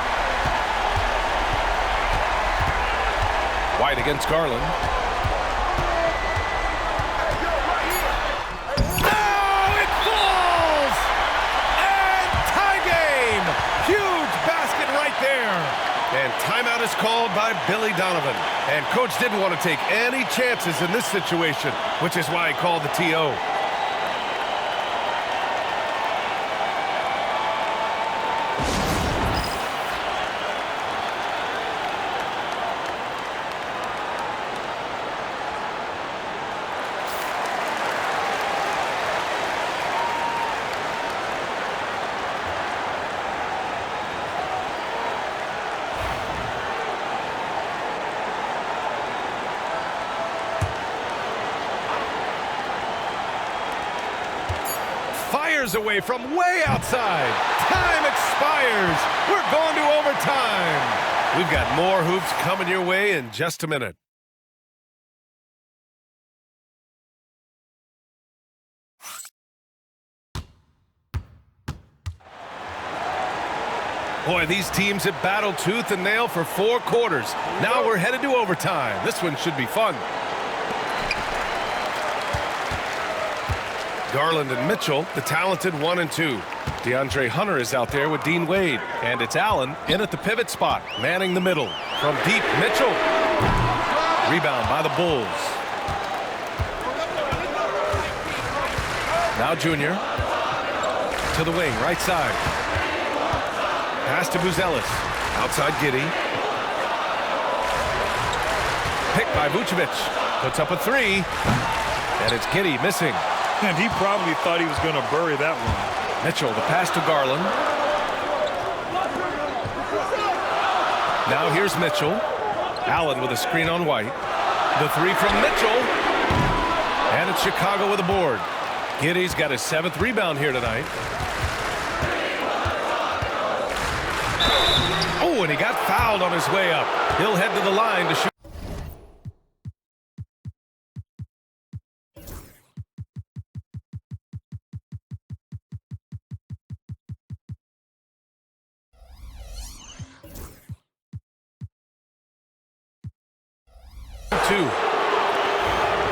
C: White against Garland. Oh, it falls! And tie game! Huge basket right there. And timeout is called by Billy Donovan. And coach didn't want to take any chances in this situation, which is why he called the TO. Fires away from way outside. Time expires. We're going to overtime. We've got more hoops coming your way in just a minute. Boy, these teams have battled tooth and nail for 4 quarters. Now we're headed to overtime. This one should be fun. Garland and Mitchell, the talented 1 and 2. DeAndre Hunter is out there with Dean Wade. And it's Allen in at the pivot spot, manning the middle. From deep, Mitchell. Rebound by the Bulls. Now Junior. To the wing, right side. Pass to Buzelis. Outside Giddey. Picked by Vucevic. Puts up a 3. And it's Giddey missing.
D: And he probably thought he was going to bury that one.
C: Mitchell, the pass to Garland. Now here's Mitchell. Allen with a screen on White. The 3 from Mitchell. And it's Chicago with a board. Giddey's got his 7th rebound here tonight. Oh, and he got fouled on his way up. He'll head to the line to shoot.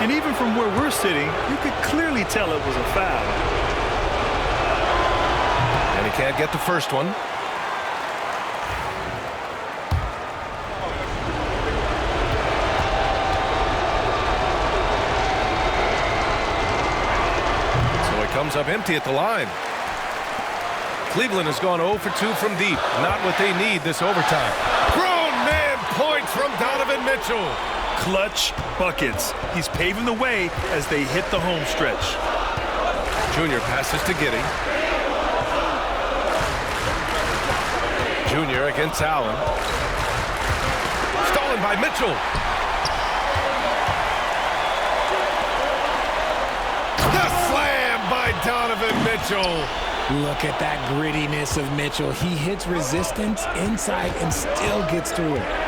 D: And even from where we're sitting, you could clearly tell it was a foul.
C: And he can't get the first one. So he comes up empty at the line. Cleveland has gone 0 for 2 from deep. Not what they need this overtime. Grown man points from Donovan Mitchell.
D: Clutch buckets. He's paving the way as they hit the home stretch.
C: Junior passes to Giddey. Junior against Allen. Stolen by Mitchell. The slam by Donovan Mitchell.
E: Look at that grittiness of Mitchell. He hits resistance inside and still gets through it.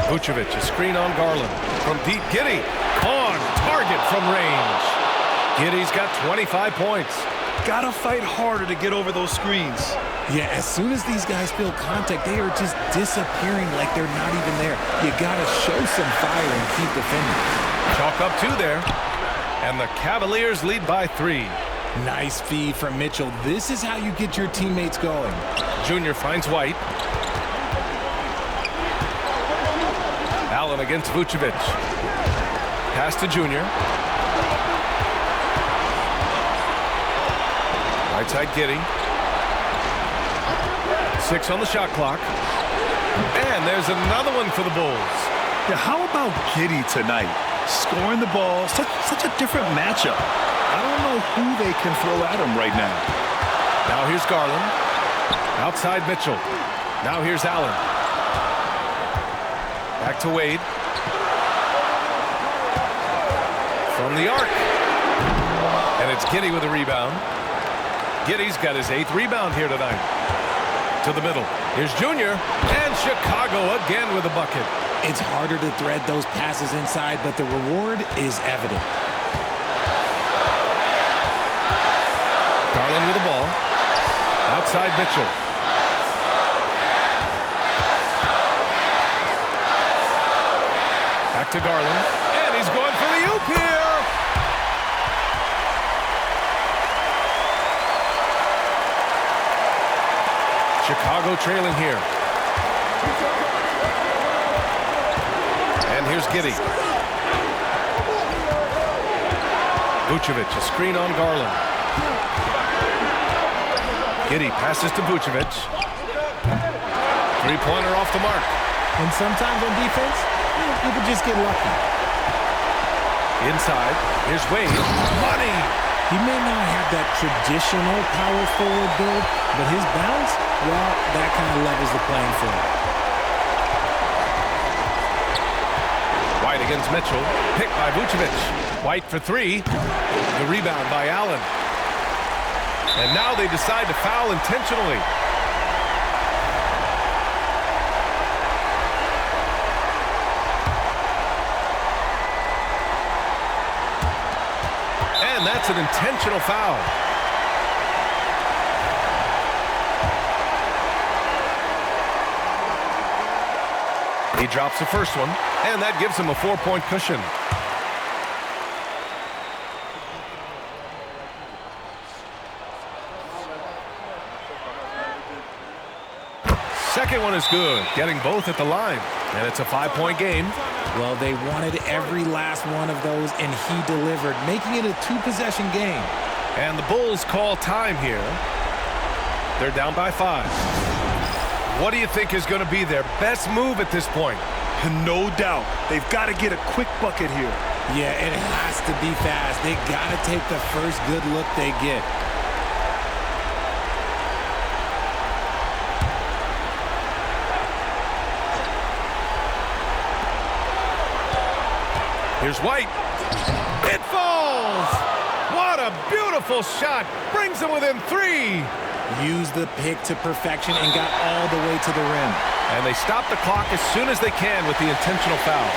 C: Vucevic, a screen on Garland. From deep, Giddey on target from range. Giddey's got 25 points.
D: Gotta fight harder to get over those screens.
E: Yeah, as soon as these guys feel contact, they are just disappearing like they're not even there. You gotta show some fire and keep defending.
C: Chalk up 2 there. And the Cavaliers lead by 3.
E: Nice feed from Mitchell. This is how you get your teammates going.
C: Junior finds White. Allen against Vucevic. Pass to Junior. Right side Giddey. 6 on the shot clock. And there's another one for the Bulls.
D: Yeah, how about Giddey tonight? Scoring the ball, such a different matchup. I don't know who they can throw at him right now.
C: Now here's Garland. Outside Mitchell. Now here's Allen. Back to Wade. From the arc. And it's Giddey with a rebound. Giddey's got his 8th rebound here tonight. To the middle. Here's Junior. And Chicago again with a bucket.
E: It's harder to thread those passes inside, but the reward is evident.
C: Garland with the ball. Outside Mitchell. Back to Garland. And he's going for the oop here. Chicago trailing here. And here's Giddey. Vucevic, a screen on Garland. Giddey passes to Vucevic. Three-pointer off the mark.
E: And sometimes on defense, you can just get lucky.
C: Inside, here's Wade. Money!
E: He may not have that traditional power forward build, but his bounce, well, that kind of levels the playing field.
C: White against Mitchell. Picked by Vucevic. White for three. The rebound by Allen. And now they decide to foul intentionally. And that's an intentional foul. He drops the first one, and that gives him a 4-point cushion. Second one is good, getting both at the line. And it's a 5-point game.
E: Well, they wanted every last one of those, and he delivered, making it a 2-possession game.
C: And the Bulls call time here. They're down by 5. What do you think is going to be their best move at this point?
D: No doubt. They've got to get a quick bucket here.
E: Yeah, it has to be fast. They got to take the first good look they get.
C: Here's White. It falls! What a beautiful shot. Brings them within 3.
E: Used the pick to perfection and got all the way to the rim.
C: And they stop the clock as soon as they can with the intentional foul.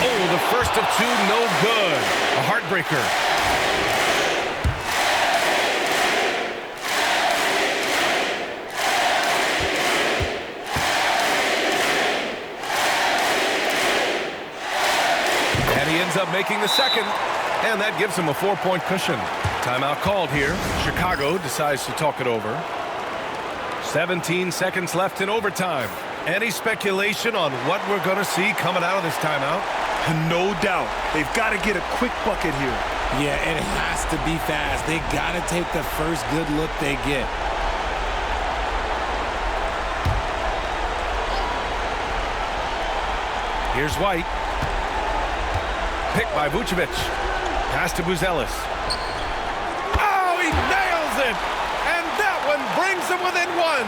C: Oh, the first of 2, no good. A heartbreaker. Up making the second, and that gives him a 4-point cushion. Timeout called here. Chicago decides to talk it over. 17 seconds left in overtime. Any speculation on what we're going to see coming out of this timeout?
D: No doubt. They've got to get a quick bucket here.
E: Yeah, it has to be fast. They got to take the first good look they get.
C: Here's White. Picked by Vucevic. Pass to Buzelis. Oh, he nails it! And that one brings him within 1.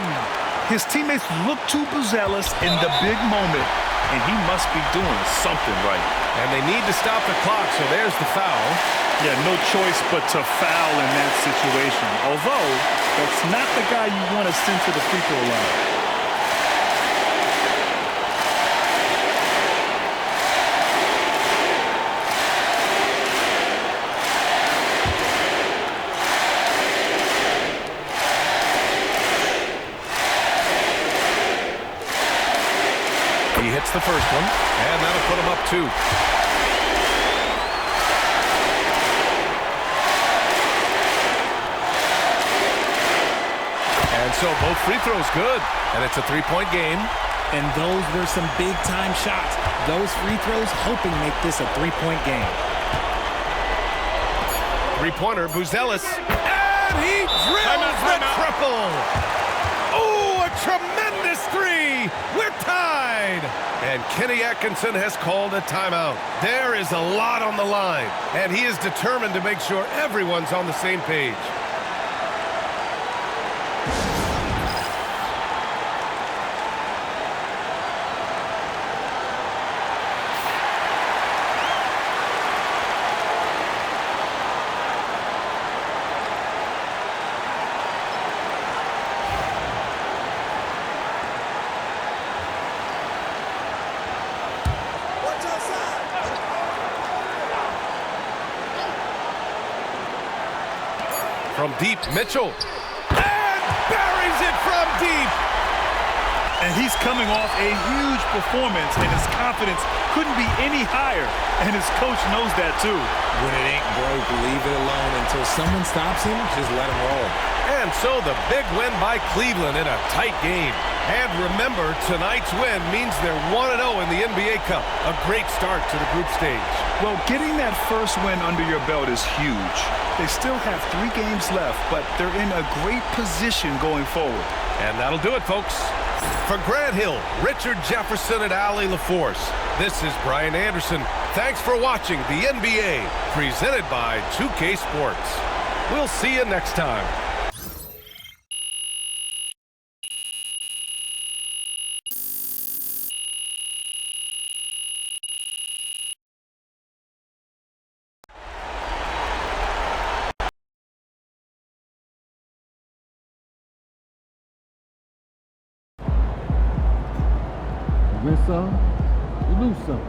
D: His teammates look to Buzelis in the big moment, and he must be doing something right.
C: And they need to stop the clock, so there's the foul.
D: Yeah, no choice but to foul in that situation. Although, that's not the guy you want to send to the free throw line.
C: He hits the first one, and that'll put him up 2. And so both free throws good, and it's a 3-point game.
E: And those were some big-time shots. Those free throws helping make this a 3-point game.
C: Three-pointer, Buzelis, and he drills the triple. Oh, a tremendous 3. We're tied. And Kenny Atkinson has called a timeout. There is a lot on the line, and he is determined to make sure everyone's on the same page. From deep, Mitchell. And buries it from deep.
D: And he's coming off a huge performance, and his confidence couldn't be any higher. And his coach knows that too.
E: When it ain't broke, leave it alone. Until someone stops him, just let him roll.
C: And so the big win by Cleveland in a tight game. And remember, tonight's win means they're 1-0 in the NBA Cup. A great start to the group stage.
D: Well, getting that first win under your belt is huge. They still have 3 games left, but they're in a great position going forward.
C: And that'll do it, folks. For Grant Hill, Richard Jefferson, and Allie LaForce, this is Brian Anderson. Thanks for watching the NBA, presented by 2K Sports. We'll see you next time.
B: You win some, you lose some.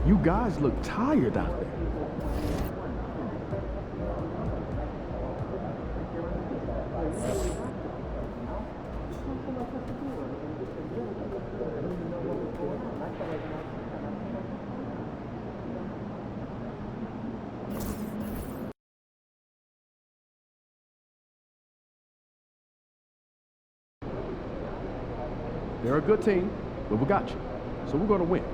A: You guys look tired out there. They're a good team, but we got you. So we're going to win.